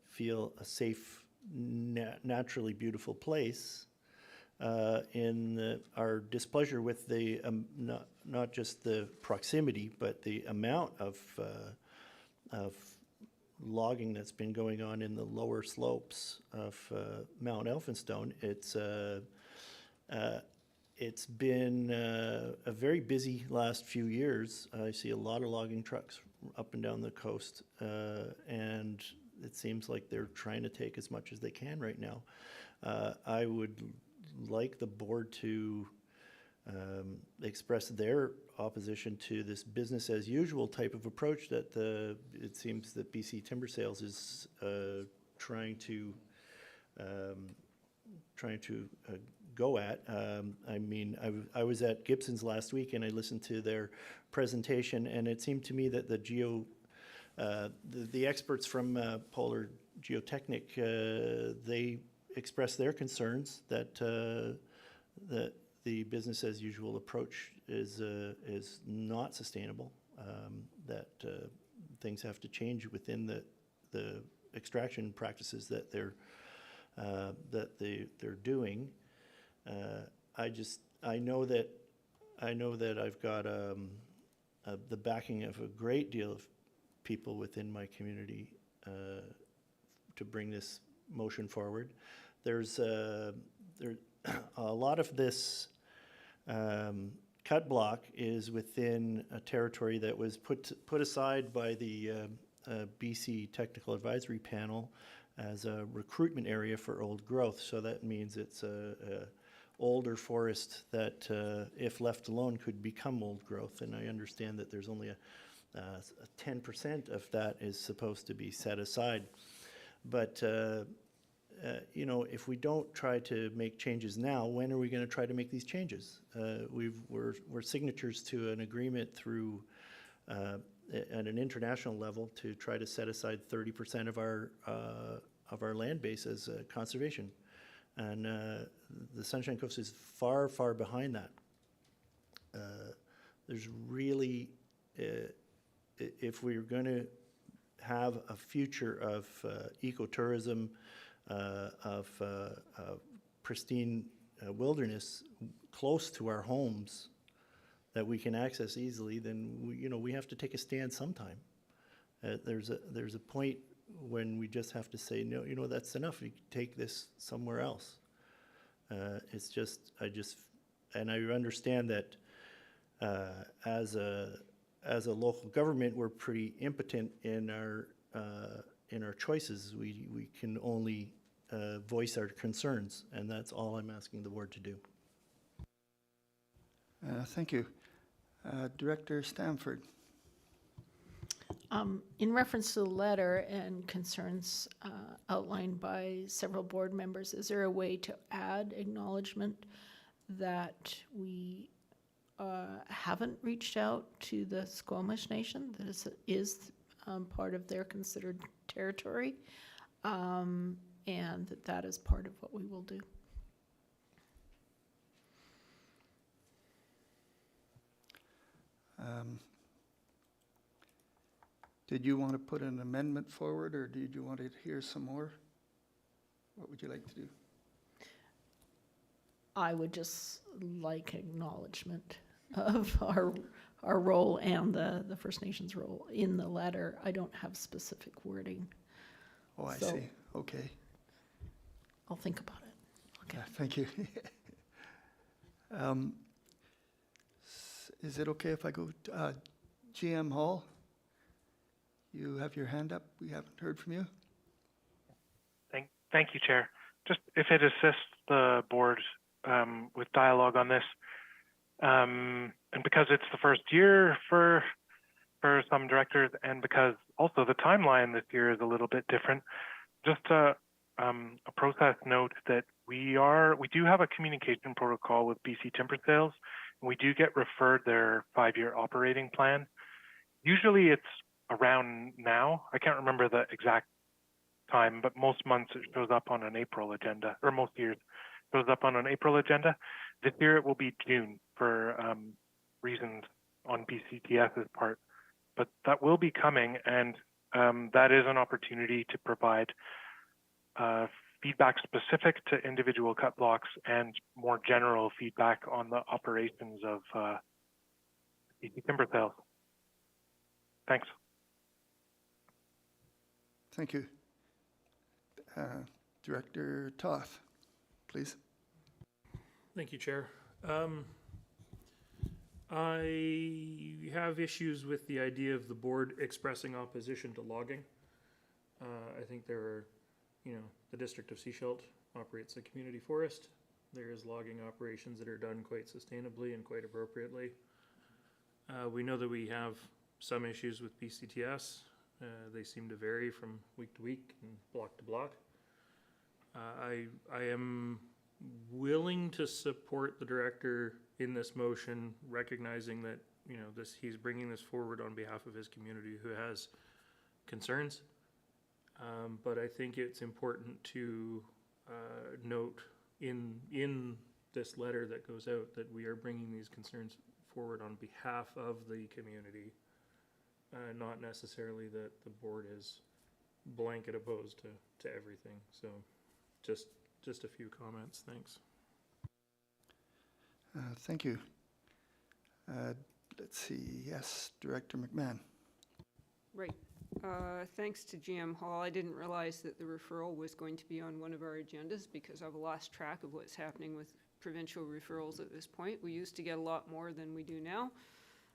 feel a safe, naturally beautiful place, our displeasure with the, not just the proximity, but the amount of logging that's been going on in the lower slopes of Mount Elphinstone. It's been a very busy last few years. I see a lot of logging trucks up and down the coast, and it seems like they're trying to take as much as they can right now. I would like the board to express their opposition to this business as usual type of approach that it seems that BC Timber Sales is trying to go at. I mean, I was at Gibson's last week and I listened to their presentation, and it seemed to me that the experts from Polar Geotechnic, they expressed their concerns that that the business as usual approach is not sustainable. That things have to change within the extraction practices that they're doing. I know that I've got the backing of a great deal of people within my community to bring this motion forward. There's a lot of this cut block is within a territory that was put aside by the BC Technical Advisory Panel as a recruitment area for old growth. So that means it's a older forest that, if left alone, could become old growth. And I understand that there's only a 10% of that is supposed to be set aside. But you know, if we don't try to make changes now, when are we going to try to make these changes? We're signatories to an agreement through at an international level to try to set aside 30% of our land base as conservation, and the Sunshine Coast is far, far behind that. There's really, if we're going to have a future of ecotourism, of pristine wilderness close to our homes that we can access easily, then we have to take a stand sometime. There's a point when we just have to say, no, that's enough. We take this somewhere else. And I understand that as a local government, we're pretty impotent in our choices. We can only voice our concerns, and that's all I'm asking the board to do. Thank you. Director Stamford. In reference to the letter and concerns outlined by several board members, is there a way to add acknowledgement that we haven't reached out to the Squamish Nation, that is part of their considered territory, and that is part of what we will do? Did you want to put an amendment forward, or did you want to hear some more? What would you like to do? I would just like acknowledgement of our role and the First Nations role in the letter. I don't have specific wording. Oh, I So- see. Okay. I'll think about it. Okay. Thank you. Is it okay if I go to GM Hall? You have your hand up. We haven't heard from you. Thank you, Chair. Just if it assists the board with dialogue on this, and because it's the first year for some directors, and because also the timeline this year is a little bit different, just a process note that we do have a communication protocol with BC Timber Sales, and we do get referred their 5-year operating plan. Usually it's around now. I can't remember the exact time, but most months it shows up on an April agenda, or most years it shows up on an April agenda. This year it will be June for reasons on BCTS's part, but that will be coming, and that is an opportunity to provide feedback specific to individual cut blocks and more general feedback on the operations of BC Timber Sales. Thanks. Thank you. Director Toth, please. Thank you, Chair. I have issues with the idea of the board expressing opposition to logging. I think there are, the District of Seashelt operates a community forest. There is logging operations that are done quite sustainably and quite appropriately. We know that we have some issues with BCTS. They seem to vary from week to week and block to block. I am willing to support the director in this motion, recognizing that, he's bringing this forward on behalf of his community who has concerns. But I think it's important to note in this letter that goes out that we are bringing these concerns forward on behalf of the community, not necessarily that the board is blanket opposed to everything. So just a few comments. Thanks. Thank you. Let's see. Yes, Director McMahon. Right. Thanks to GM Hall. I didn't realize that the referral was going to be on one of our agendas because I've lost track of what's happening with provincial referrals at this point. We used to get a lot more than we do now.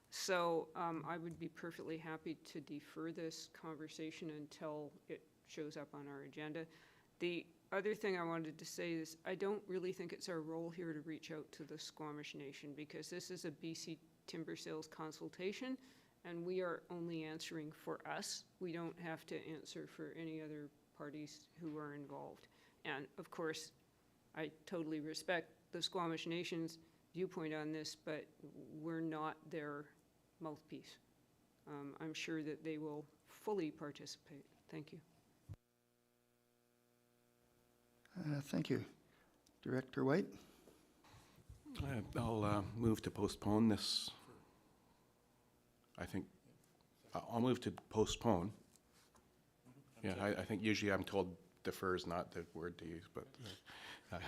So I would be perfectly happy to defer this conversation until it shows up on our agenda. The other thing I wanted to say is I don't really think it's our role here to reach out to the Squamish Nation because this is a BC Timber Sales consultation and we are only answering for us. We don't have to answer for any other parties who are involved. And of course, I totally respect the Squamish Nation's viewpoint on this, but we're not their mouthpiece. I'm sure that they will fully participate. Thank you. Thank you. Director White? I'll move to postpone this. I think I'll move to postpone. Yeah, I think usually I'm told defer is not the word to use, but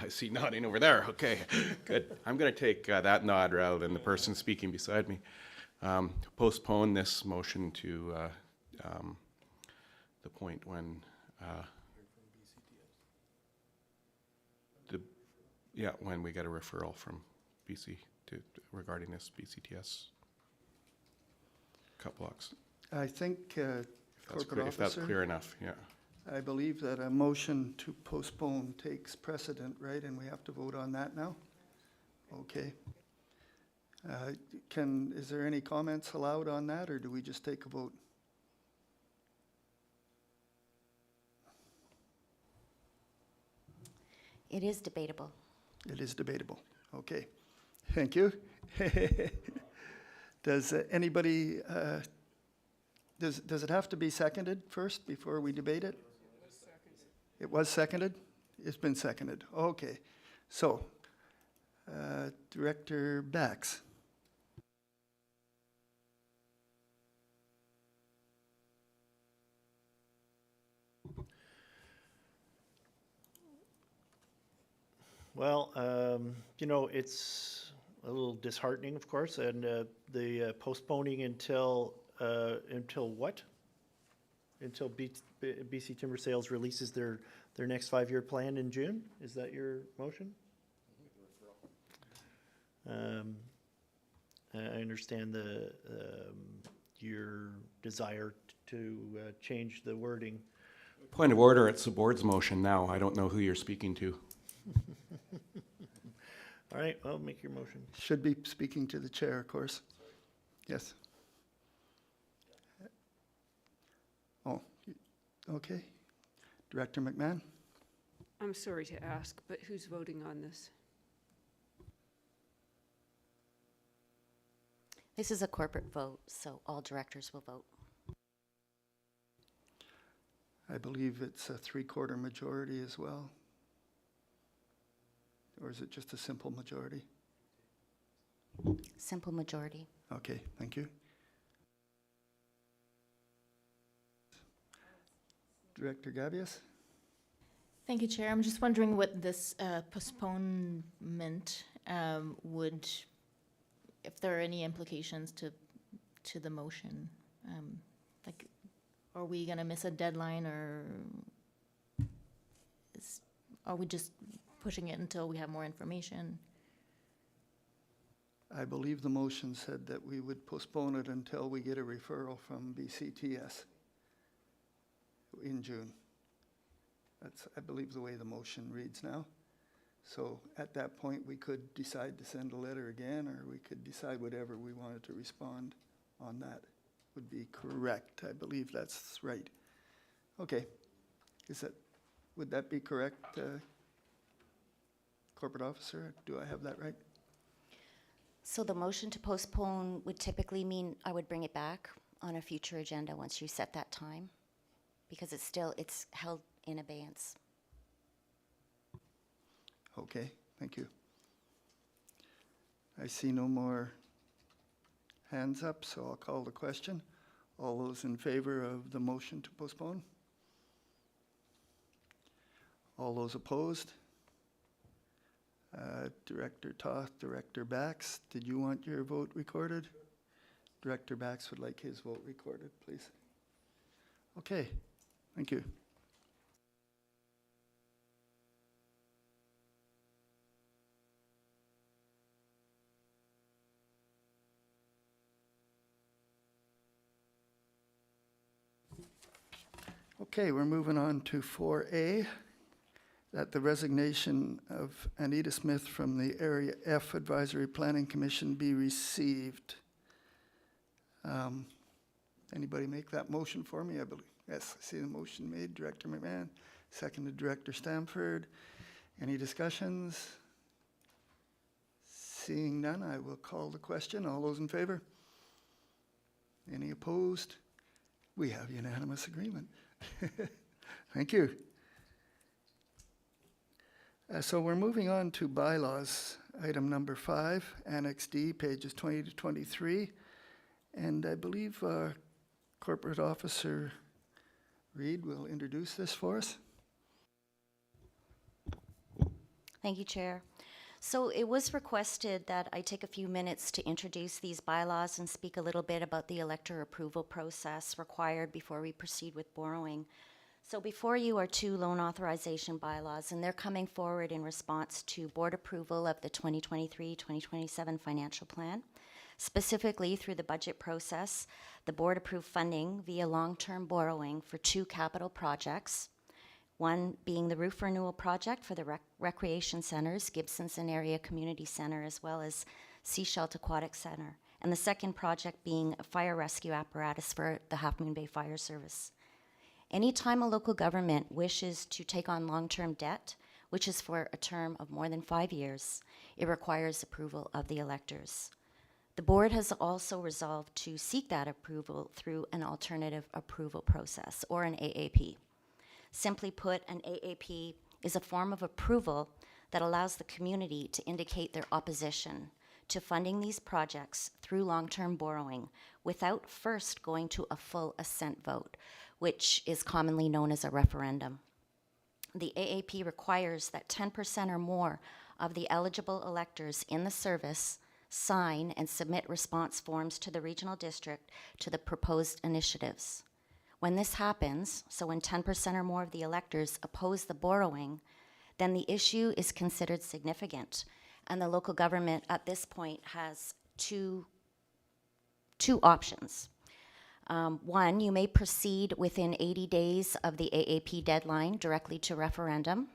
I see nodding over there. Okay, good. I'm going to take that nod rather than the person speaking beside me. Postpone this motion to the point when when we get a referral from BC regarding this BCTS cut blocks. I think, Corporate If that's Officer, clear enough, yeah. I believe that a motion to postpone takes precedent, right? And we have to vote on that now? Okay. Is there any comments allowed on that, or do we just take a vote? It is debatable. It is debatable. Okay. Thank you. Does anybody, does it have to be seconded first before we debate it? It was seconded? It's been seconded. Okay. So, Director Bax. Well, it's a little disheartening, of course, and the postponing until what? Until BC Timber Sales releases their next 5-year plan in June? Is that your motion? I understand your desire to change the wording. Point of order, it's the board's motion now. I don't know who you're speaking to. All right, well, make your motion. Should be speaking to the chair, of course. Yes. Oh, okay. Director McMahon? I'm sorry to ask, but who's voting on this? This is a corporate vote, so all directors will vote. I believe it's a 3/4 majority as well. Or is it just a simple majority? Simple majority. Okay, thank you. Director Gabius? Thank you, Chair. I'm just wondering what this postponement would, if there are any implications to the motion. Like, are we going to miss a deadline, or are we just pushing it until we have more information? I believe the motion said that we would postpone it until we get a referral from BCTS in June. That's, I believe, the way the motion reads now. So at that point, we could decide to send a letter again, or we could decide whatever we wanted to respond on that would be correct. I believe that's right. Okay. Would that be correct, Corporate Officer? Do I have that right? So the motion to postpone would typically mean I would bring it back on a future agenda once you set that time, because it's held in abeyance. Okay, thank you. I see no more hands up, so I'll call the question. All those in favor of the motion to postpone? All those opposed? Director Toth, Director Bax, did you want your vote recorded? Director Bax would like his vote recorded, please. Okay, thank you. Okay, we're moving on to 4A, that the resignation of Anita Smith from the Area F Advisory Planning Commission be received. Anybody make that motion for me? I believe. Yes, I see the motion made. Director McMahon, seconded Director Stamford. Any discussions? Seeing none, I will call the question. All those in favor? Any opposed? We have unanimous agreement. Thank you. So we're moving on to bylaws, item number 5, Annex D, pages 20 to 23. And I believe Corporate Officer Reid will introduce this for us. Thank you, Chair. So it was requested that I take a few minutes to introduce these bylaws and speak a little bit about the elector approval process required before we proceed with borrowing. So before you are 2 loan authorization bylaws, and they're coming forward in response to board approval of the 2023-2027 financial plan. Specifically, through the budget process, the board approved funding via long-term borrowing for 2 capital projects, one being the roof renewal project for the recreation centers, Gibson's and Area Community Center, as well as Seashelt Aquatic Center, and the second project being a fire rescue apparatus for the Half Moon Bay Fire Service. Anytime a local government wishes to take on long-term debt, which is for a term of more than 5 years, it requires approval of the electors. The board has also resolved to seek that approval through an alternative approval process, or an AAP. Simply put, an AAP is a form of approval that allows the community to indicate their opposition to funding these projects through long-term borrowing without first going to a full assent vote, which is commonly known as a referendum. The AAP requires that 10% or more of the eligible electors in the service sign and submit response forms to the regional district to the proposed initiatives. When this happens, so when 10% or more of the electors oppose the borrowing, then the issue is considered significant, and the local government at this point has two options. One, you may proceed within 80 days of the AAP deadline directly to referendum,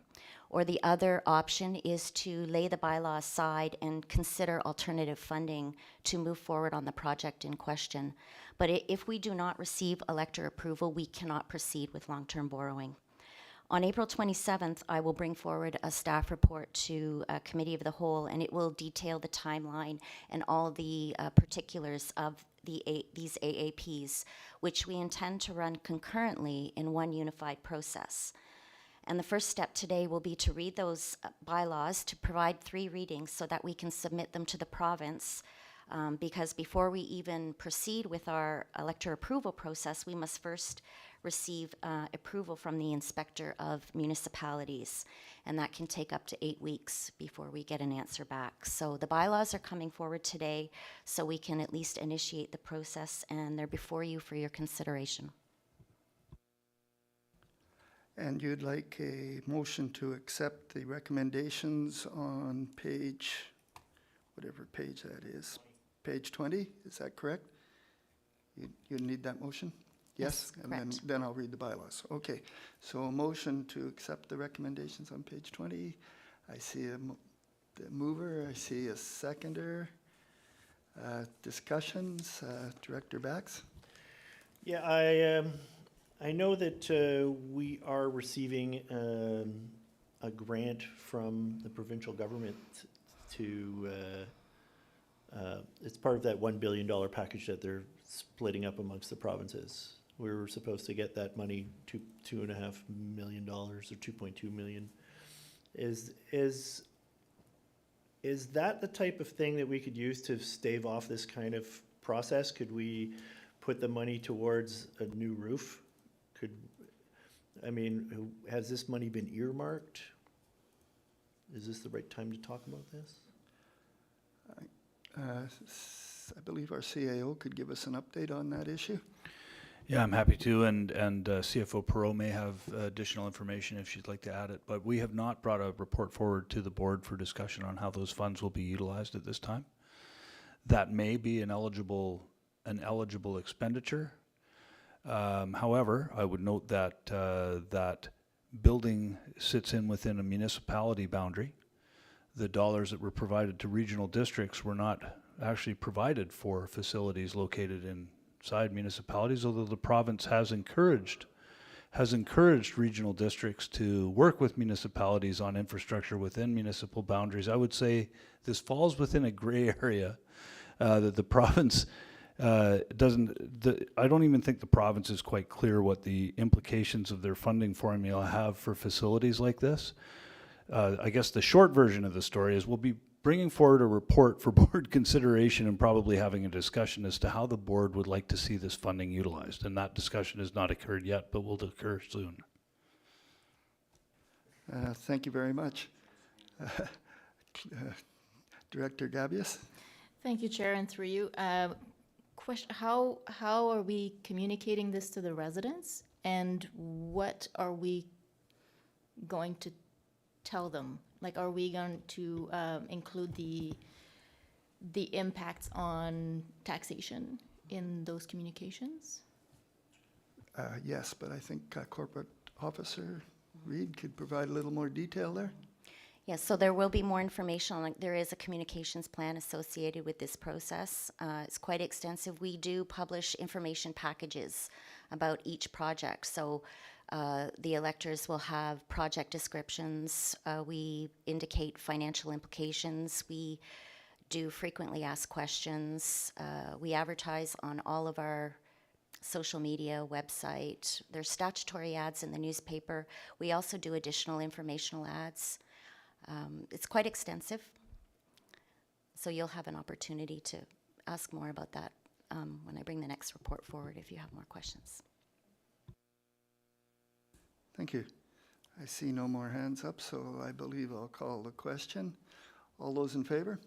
or the other option is to lay the bylaw aside and consider alternative funding to move forward on the project in question. But if we do not receive elector approval, we cannot proceed with long-term borrowing. On April 27th, I will bring forward a staff report to a committee of the whole, and it will detail the timeline and all the particulars of these AAPs, which we intend to run concurrently in one unified process. And the first step today will be to read those bylaws, to provide 3 readings so that we can submit them to the province, because before we even proceed with our elector approval process, we must first receive approval from the inspector of municipalities, and that can take up to 8 weeks before we get an answer back. So the bylaws are coming forward today, so we can at least initiate the process, and they're before you for your consideration. And you'd like a motion to accept the recommendations on page, whatever page that is, page 20, is that correct? You need that motion? Yes? Yes, And correct. then I'll read the bylaws. Okay, so a motion to accept the recommendations on page 20. I see the mover, I see a seconder. Discussions, Director Bax? Yeah, I know that we are receiving a grant from the provincial government to, it's part of that $1 billion package that they're splitting up amongst the provinces. We were supposed to get that money, $2.5 million or 2.2 million. Is that the type of thing that we could use to stave off this kind of process? Could we put the money towards a new roof? Has this money been earmarked? Is this the right time to talk about this? I believe our CAO could give us an update on that issue. Yeah, I'm happy to, and CFO Perot may have additional information if she'd like to add it, but we have not brought a report forward to the board for discussion on how those funds will be utilized at this time. That may be an eligible expenditure. However, I would note that that building sits within a municipality boundary. The dollars that were provided to regional districts were not actually provided for facilities located inside municipalities, although the province has encouraged regional districts to work with municipalities on infrastructure within municipal boundaries. I would say this falls within a gray area that the province I don't even think the province is quite clear what the implications of their funding formula have for facilities like this. I guess the short version of the story is we'll be bringing forward a report for board consideration and probably having a discussion as to how the board would like to see this funding utilized. And that discussion has not occurred yet, but will occur soon. Thank you very much. Director Gabius? Thank you, Chair, and through you. Question: How are we communicating this to the residents, and what are we going to tell them? Like, are we going to include the impacts on taxation in those communications? Yes, but I think Corporate Officer Reed could provide a little more detail there. Yes, so there will be more information. There is a communications plan associated with this process. It's quite extensive. We do publish information packages about each project. So the electors will have project descriptions. We indicate financial implications. We do frequently asked questions. We advertise on all of our social media, website. There's statutory ads in the newspaper. We also do additional informational ads. It's quite extensive, so you'll have an opportunity to ask more about that when I bring the next report forward if you have more questions. Thank you. I see no more hands up, so I believe I'll call the question. All those in favor?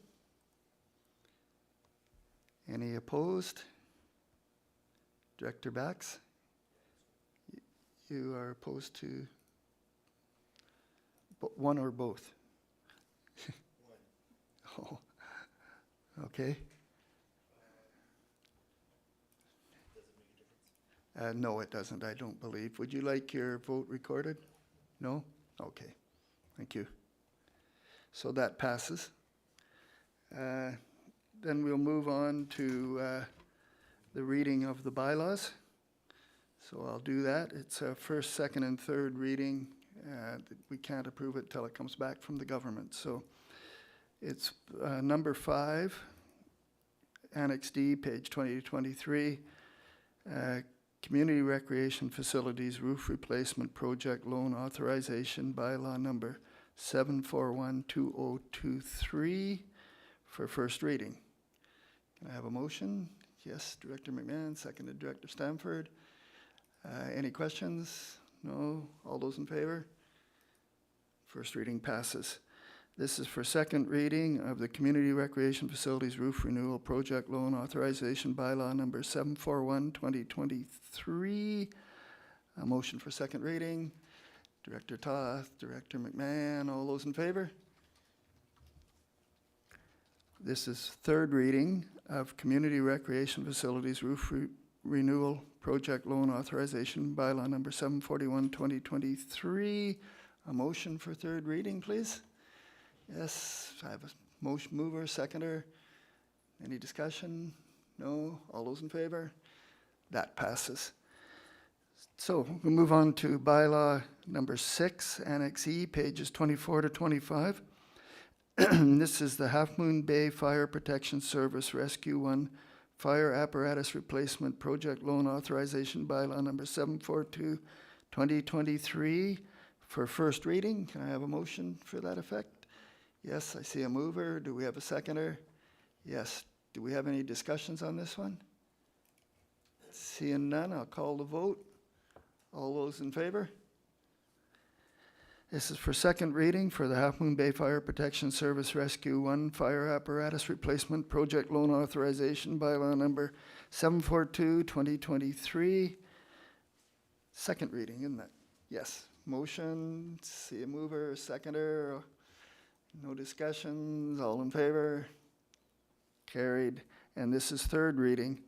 Any opposed? Director Bax? You are opposed to one or both? Oh, okay. No, it doesn't, I don't believe. Would you like your vote recorded? No? Okay, thank you. So that passes. Then we'll move on to the reading of the bylaws. So I'll do that. It's a first, second, and third reading. We can't approve it till it comes back from the government. So it's number 5, Annex D, page 20 to 23. Community Recreation Facilities Roof Replacement Project Loan Authorization Bylaw number 7412023 for first reading. Can I have a motion? Yes, Director McMahon, seconded Director Stamford. Any questions? No? All those in favor? First reading passes. This is for second reading of the Community Recreation Facilities Roof Renewal Project Loan Authorization Bylaw number 741, 2023. A motion for second reading. Director Toth, Director McMahon, all those in favor? This is third reading of Community Recreation Facilities Roof Renewal Project Loan Authorization Bylaw number 741, 2023. A motion for third reading, please. Yes, I have a motion mover, seconder. Any discussion? No? All those in favor? That passes. So we'll move on to bylaw number 6, Annex E, pages 24 to 25. This is the Half Moon Bay Fire Protection Service Rescue 1 Fire Apparatus Replacement Project Loan Authorization Bylaw number 742, 2023 for first reading. Can I have a motion for that effect? Yes, I see a mover. Do we have a seconder? Yes. Do we have any discussions on this one? Seeing none, I'll call the vote. All those in favor? This is for second reading for the Half Moon Bay Fire Protection Service Rescue 1 Fire Apparatus Replacement Project Loan Authorization Bylaw number 742, 2023. Second reading, isn't it? Yes. Motion, see a mover, seconder. No discussions, all in favor? Carried. And this is third reading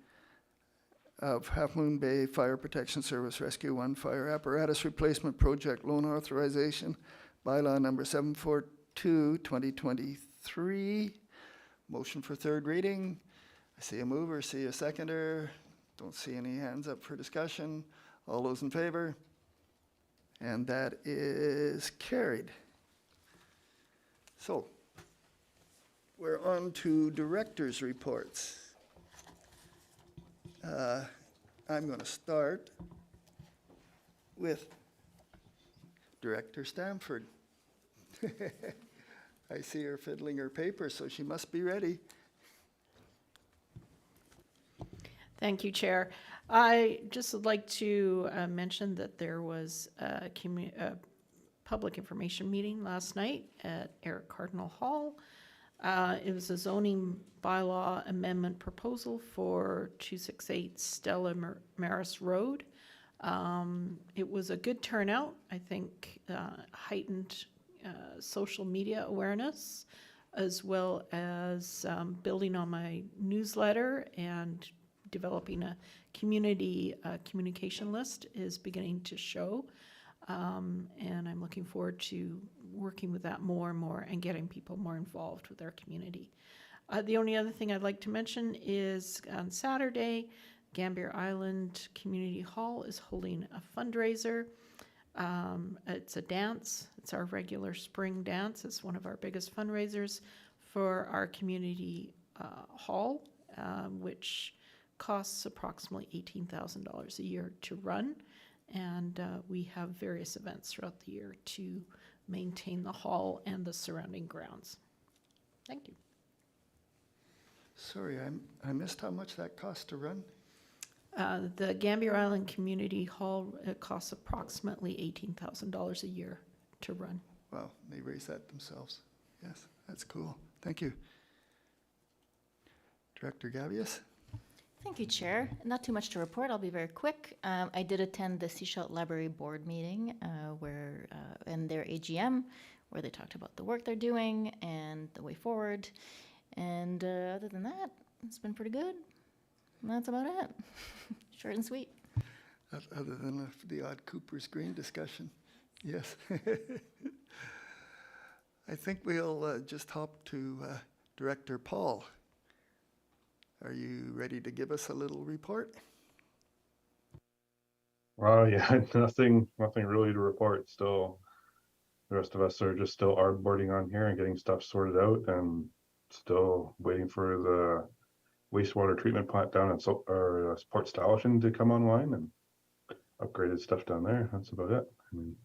of Half Moon Bay Fire Protection Service Rescue 1 Fire Apparatus Replacement Project Loan Authorization Bylaw number 742, 2023. Motion for third reading. I see a mover, see a seconder. Don't see any hands up for discussion. All those in favor? And that is carried. So, we're on to director's reports. I'm going to start with Director Stamford. I see her fiddling her paper, so she must be ready. Thank you, Chair. I just would like to mention that there was a public information meeting last night at Eric Cardinal Hall. It was a zoning bylaw amendment proposal for 268 Stella Maris Road. It was a good turnout. I think heightened social media awareness, as well as building on my newsletter and developing a community communication list is beginning to show. And I'm looking forward to working with that more and more and getting people more involved with our community. The only other thing I'd like to mention is on Saturday, Gambier Island Community Hall is holding a fundraiser. It's a dance. It's our regular spring dance. It's one of our biggest fundraisers for our community hall, which costs approximately $18,000 a year to run. And we have various events throughout the year to maintain the hall and the surrounding grounds. Thank you. Sorry, I missed how much that costs to run. The Gambier Island Community Hall, it costs approximately $18,000 a year to run. Wow, they raise that themselves. Yes, that's cool. Thank you. Director Gavious? Thank you, Chair. Not too much to report. I'll be very quick. I did attend the Seashell Library Board meeting and their AGM, where they talked about the work they're doing and the way forward. And other than that, it's been pretty good. And that's about it. Short and sweet. Other than the odd Cooper's Green discussion. Yes. I think we'll just hop to Director Paul. Are you ready to give us a little report? Yeah, nothing really to report. Still, the rest of us are just still artboarding on here and getting stuff sorted out, and still waiting for the wastewater treatment plant down in Port Stuyvesant to come online and upgraded stuff down there. That's about it. I mean,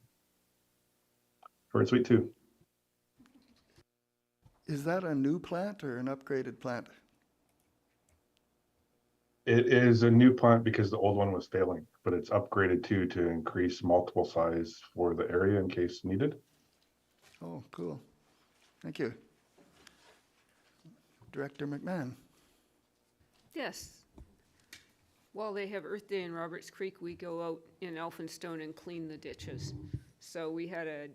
short and sweet too. Is that a new plant or an upgraded plant? It is a new plant because the old one was failing, but it's upgraded to increase multiple size for the area in case needed. Oh, cool. Thank you. Director McMahon. Yes. While they have Earth Day in Roberts Creek, we go out in Elphinstone and clean the ditches. So we had a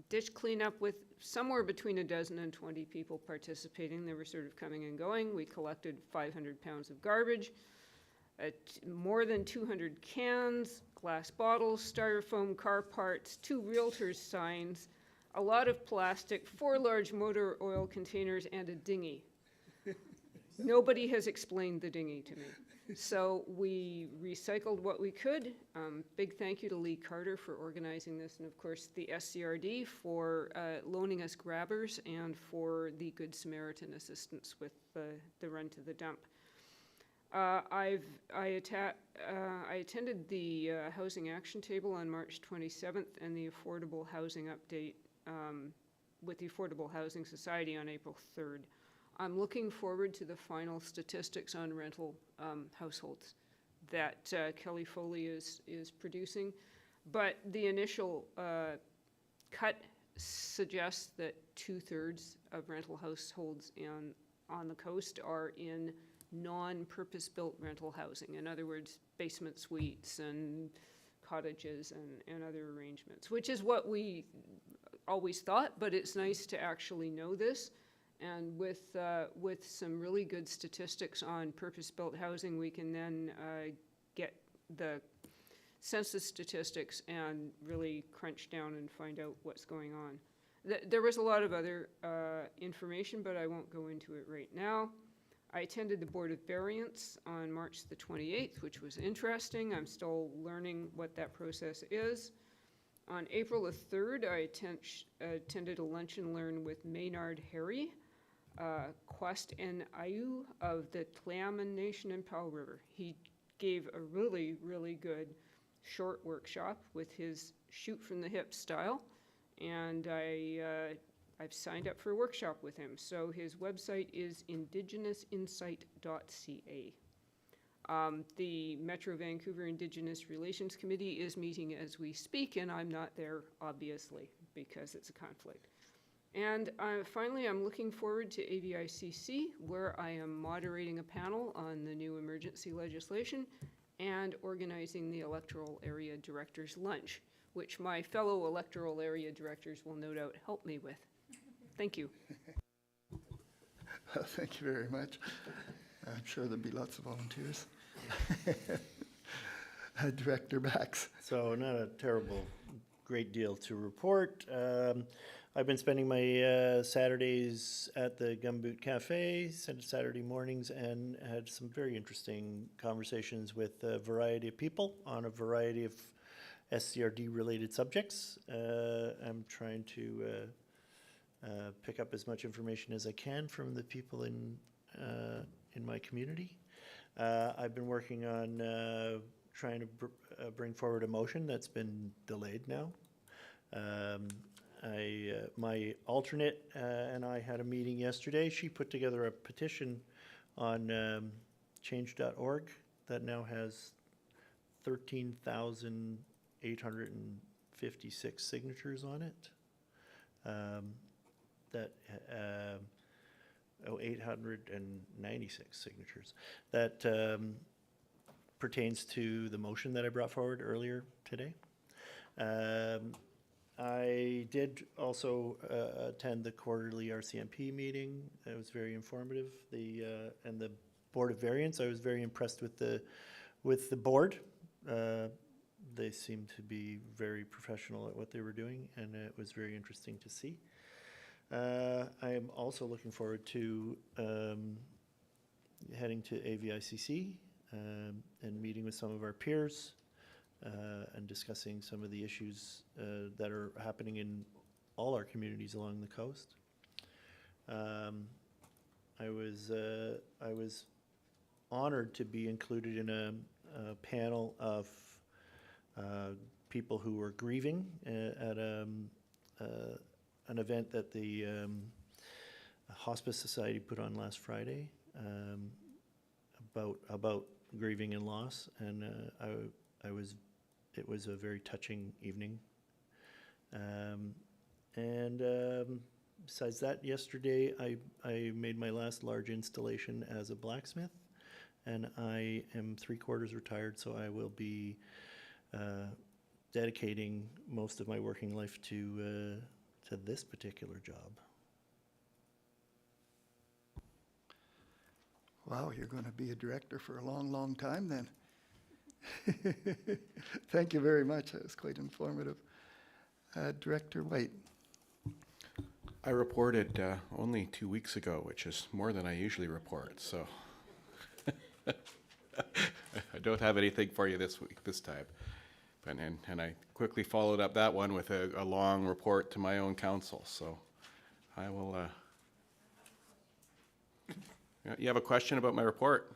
ditch cleanup with somewhere between a dozen and 20 people participating. They were sort of coming and going. We collected 500 pounds of garbage, more than 200 cans, glass bottles, styrofoam, car parts, 2 realtors' signs, a lot of plastic, 4 large motor oil containers, and a dinghy. Nobody has explained the dinghy to me. So we recycled what we could. Big thank you to Lee Carter for organizing this, and of course the SCRD for loaning us grabbers and for the Good Samaritan assistance with the run to the dump. I attended the Housing Action Table on March 27th and the Affordable Housing Update with the Affordable Housing Society on April 3rd. I'm looking forward to the final statistics on rental households that Kelly Foley is producing. But the initial cut suggests that 2/3 of rental households on the coast are in non-purpose-built rental housing. In other words, basement suites and cottages and other arrangements, which is what we always thought, but it's nice to actually know this. And with some really good statistics on purpose-built housing, we can then get the census statistics and really crunch down and find out what's going on. There was a lot of other information, but I won't go into it right now. I attended the Board of Variance on March the 28th, which was interesting. I'm still learning what that process is. On April the 3rd, I attended a lunch and learn with Maynard Harry, Quest and Ayu of the Tlaman Nation in Powell River. He gave a really, really good short workshop with his shoot from the hip style, and I've signed up for a workshop with him. So his website is indigenousinsight.ca. The Metro Vancouver Indigenous Relations Committee is meeting as we speak, and I'm not there, obviously, because it's a conflict. And finally, I'm looking forward to AVICC, where I am moderating a panel on the new emergency legislation and organizing the electoral area directors lunch, which my fellow electoral area directors will no doubt help me with. Thank you. Thank you very much. I'm sure there'll be lots of volunteers. Director Bax. So not a terrible, great deal to report. I've been spending my Saturdays at the Gumboot Cafe, Saturday mornings, and had some very interesting conversations with a variety of people on a variety of SCRD-related subjects. I'm trying to pick up as much information as I can from the people in my community. I've been working on trying to bring forward a motion that's been delayed now. My alternate and I had a meeting yesterday. She put together a petition on change.org that now has 13,856 signatures on it. 896 signatures. That pertains to the motion that I brought forward earlier today. I did also attend the quarterly RCMP meeting. It was very informative. And the Board of Variance, I was very impressed with the board. They seemed to be very professional at what they were doing, and it was very interesting to see. I am also looking forward to heading to AVICC and meeting with some of our peers and discussing some of the issues that are happening in all our communities along the coast. I was honored to be included in a panel of people who were grieving at an event that the Hospice Society put on last Friday. about grieving and loss, and it was a very touching evening. Besides that, yesterday I made my last large installation as a blacksmith, and I am 3/4 retired, so I will be dedicating most of my working life to this particular job. Wow, you're going to be a director for a long, long time then. Thank you very much. That was quite informative. Director White. I reported only 2 weeks ago, which is more than I usually report, so I don't have anything for you this time. And I quickly followed up that one with a long report to my own council, so I will... You have a question about my report?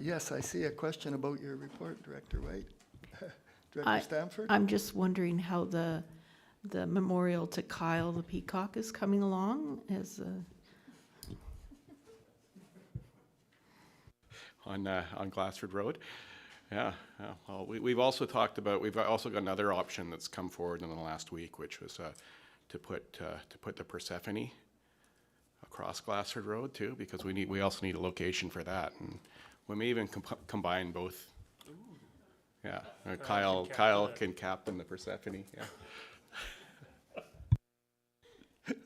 Yes, I see a question about your report, Director White. Director Stamford? I'm just wondering how the memorial to Kyle the Peacock is coming along as on Glassford Road. Yeah, well, we've also talked about, we've also got another option that's come forward in the last week, which was to put the Persephone across Glassford Road too, because we also need a location for that, and we may even combine both. Yeah, Kyle can captain the Persephone. Yeah.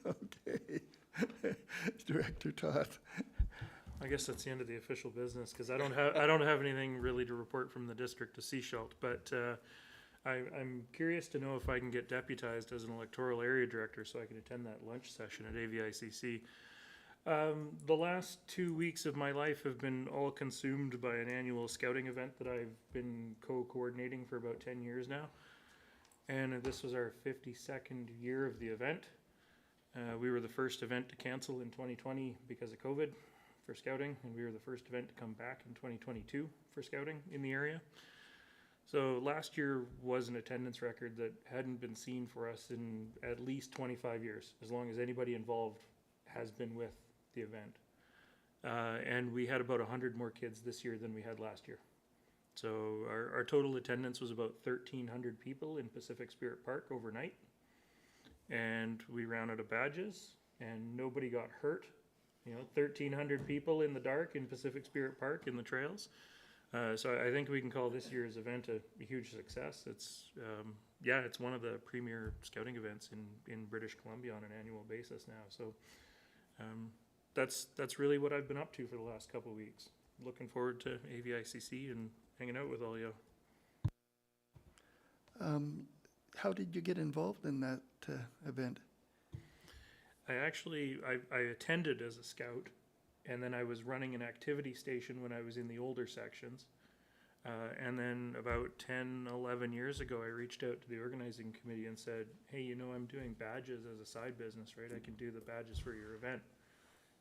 Okay. Director Toth. I guess that's the end of the official business, because I don't have anything really to report from the district to Seashelt, but I'm curious to know if I can get deputized as an electoral area director so I can attend that lunch session at AVICC. The last 2 weeks of my life have been all consumed by an annual scouting event that I've been co-coordinating for about 10 years now. And this was our 52nd year of the event. We were the first event to cancel in 2020 because of COVID for scouting, and we were the first event to come back in 2022 for scouting in the area. So last year was an attendance record that hadn't been seen for us in at least 25 years, as long as anybody involved has been with the event. And we had about 100 more kids this year than we had last year. So our total attendance was about 1,300 people in Pacific Spirit Park overnight. And we ran out of badges, and nobody got hurt. 1,300 people in the dark in Pacific Spirit Park in the trails. So I think we can call this year's event a huge success. It's it's one of the premier scouting events in British Columbia on an annual basis now. So that's really what I've been up to for the last couple of weeks. Looking forward to AVICC and hanging out with all you. How did you get involved in that event? I attended as a scout, and then I was running an activity station when I was in the older sections. And then about 10, 11 years ago, I reached out to the organizing committee and said, hey, I'm doing badges as a side business, right? I can do the badges for your event.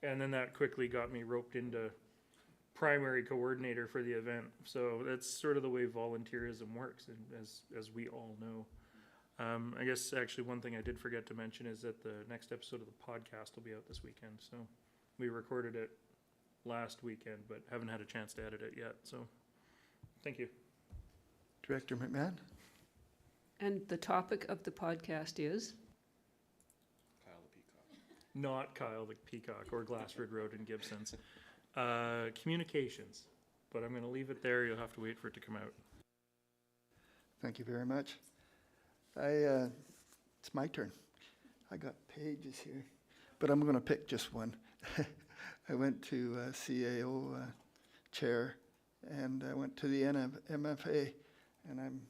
And then that quickly got me roped into primary coordinator for the event. So that's sort of the way volunteerism works, as we all know. I guess actually one thing I did forget to mention is that the next episode of the podcast will be out this weekend. So we recorded it last weekend, but haven't had a chance to edit it yet. So thank you. Director McMahon? And the topic of the podcast is? Kyle the Peacock. Not Kyle the Peacock or Glassford Road in Gibsons. Communications. But I'm going to leave it there. You'll have to wait for it to come out. Thank you very much. It's my turn. I got pages here, but I'm going to pick just one. I went to CAO chair, and I went to the MFA, and I'm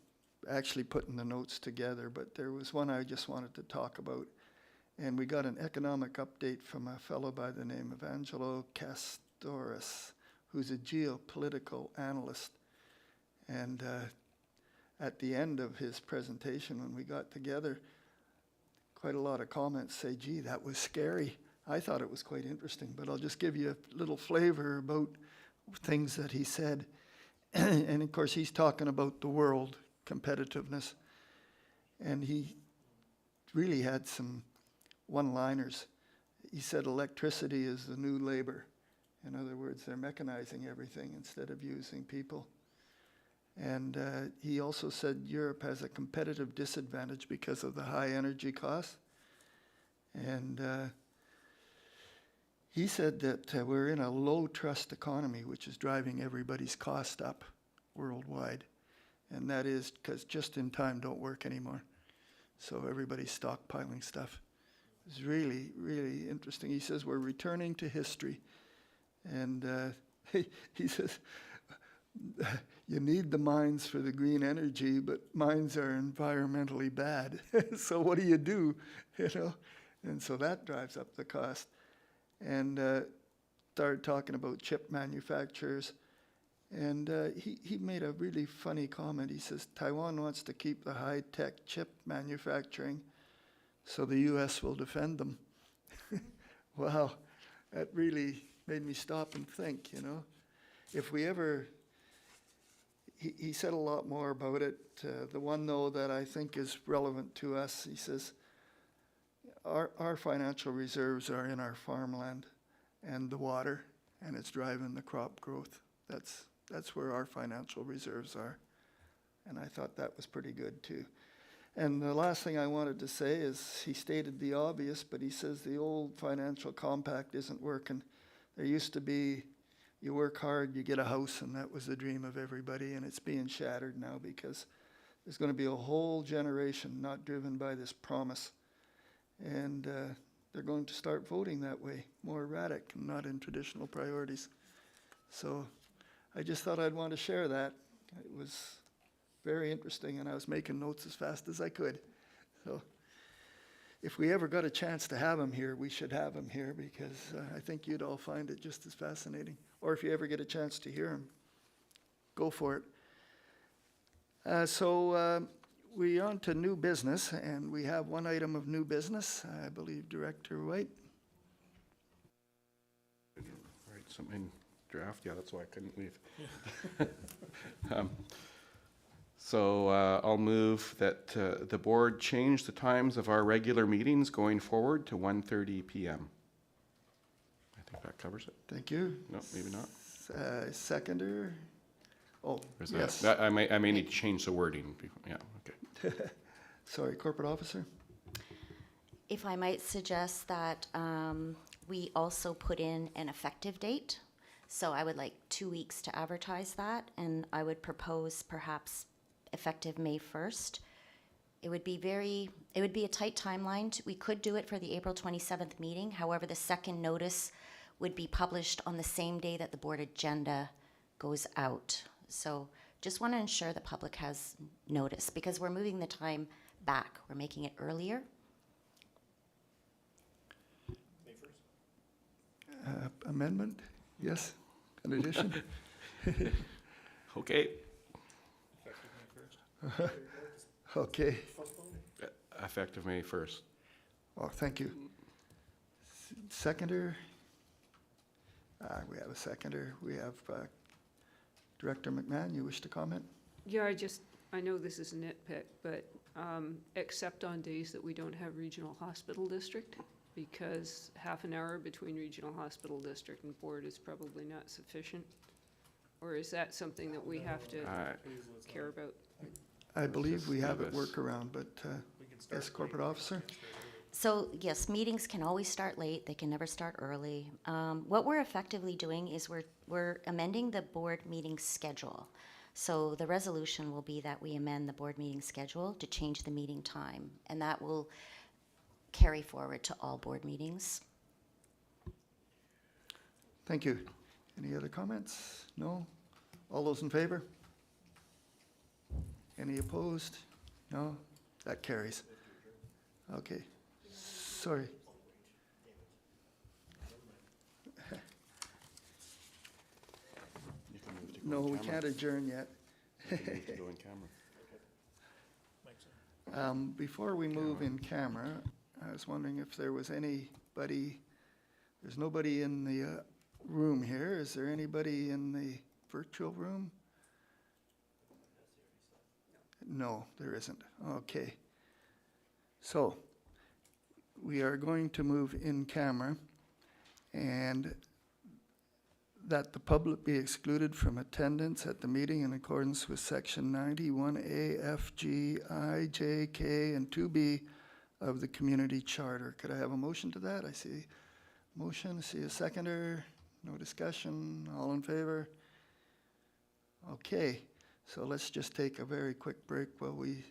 actually putting the notes together, but there was one I just wanted to talk about. And we got an economic update from a fellow by the name of Angelo Castoris, who's a geopolitical analyst. And at the end of his presentation, when we got together, quite a lot of comments say, gee, that was scary. I thought it was quite interesting, but I'll just give you a little flavor about things that he said. And of course, he's talking about the world competitiveness. And he really had some one-liners. He said electricity is the new labor. In other words, they're mechanizing everything instead of using people. And he also said Europe has a competitive disadvantage because of the high energy costs. And he said that we're in a low trust economy, which is driving everybody's cost up worldwide. And that is because just in time don't work anymore. So everybody's stockpiling stuff. It's really, really interesting. He says we're returning to history. And he says, you need the mines for the green energy, but mines are environmentally bad. So what do? You know? And so that drives up the cost. And started talking about chip manufacturers. And he made a really funny comment. He says, Taiwan wants to keep the high-tech chip manufacturing so the U.S. will defend them. Wow, that really made me stop and think, you know. If we ever, he said a lot more about it. The one, though, that I think is relevant to us, he says, our financial reserves are in our farmland and the water, and it's driving the crop growth. That's where our financial reserves are. And I thought that was pretty good, too. And the last thing I wanted to say is he stated the obvious, but he says the old financial compact isn't working. There used to be, you work hard, you get a house, and that was the dream of everybody, and it's being shattered now because there's going to be a whole generation not driven by this promise. And they're going to start voting that way, more erratic and not in traditional priorities. So I just thought I'd want to share that. It was very interesting, and I was making notes as fast as I could. So if we ever got a chance to have him here, we should have him here because I think you'd all find it just as fascinating. Or if you ever get a chance to hear him, go for it. So we're on to new business, and we have one item of new business. I believe Director White. All right, something in draft. Yeah, that's why I couldn't leave. So I'll move that the board change the times of our regular meetings going forward to 1:30 p.m. I think that covers it. Thank you. No, maybe not. Seconder? Oh, Or is yes. I may need to change the wording. Yeah, okay. Sorry, Corporate Officer? If I might suggest that we also put in an effective date. So I would like 2 weeks to advertise that, and I would propose perhaps effective May 1st. It would be a tight timeline. We could do it for the April 27th meeting. However, the second notice would be published on the same day that the board agenda goes out. So just want to ensure the public has notice because we're moving the time back. We're making it earlier. May 1st? Amendment? Yes? An addition? Okay. Okay. Effective May 1st. Oh, thank you. Seconder? We have a seconder. We have Director McMahon. You wish to comment? Yeah, I know this is a nitpick, but except on days that we don't have regional hospital district, because half an hour between regional hospital district and board is probably not sufficient? Or is that something that we have to care about? I believe we have it this. workaround, but as Corporate Officer? So yes, meetings can always start late. They can never start early. What we're effectively doing is we're amending the board meeting schedule. So the resolution will be that we amend the board meeting schedule to change the meeting time, and that will carry forward to all board meetings. Thank you. Any other comments? No? All those in favor? Any opposed? No? That carries. Okay. Sorry. You can move to go No, in we camera. can't adjourn yet. You can move to go in camera. Before we move in camera, I was wondering if there was anybody, there's nobody in the room here. Is there anybody in the virtual room? No, there isn't. Okay. So we are going to move in camera, and that the public be excluded from attendance at the meeting in accordance with section 91A, F, G, I, J, K, and 2B of the community charter. Could I have a motion to that? I see motion, I see a seconder, no discussion, all in favor? Okay, so let's just take a very quick break while we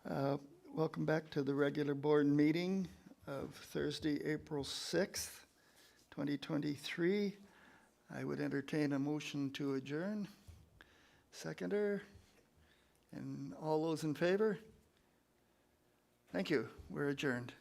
Welcome back to the regular board meeting of Thursday, April 6th, 2023. I would entertain a motion to adjourn. Seconder, and all those in favor? Thank you. We're adjourned.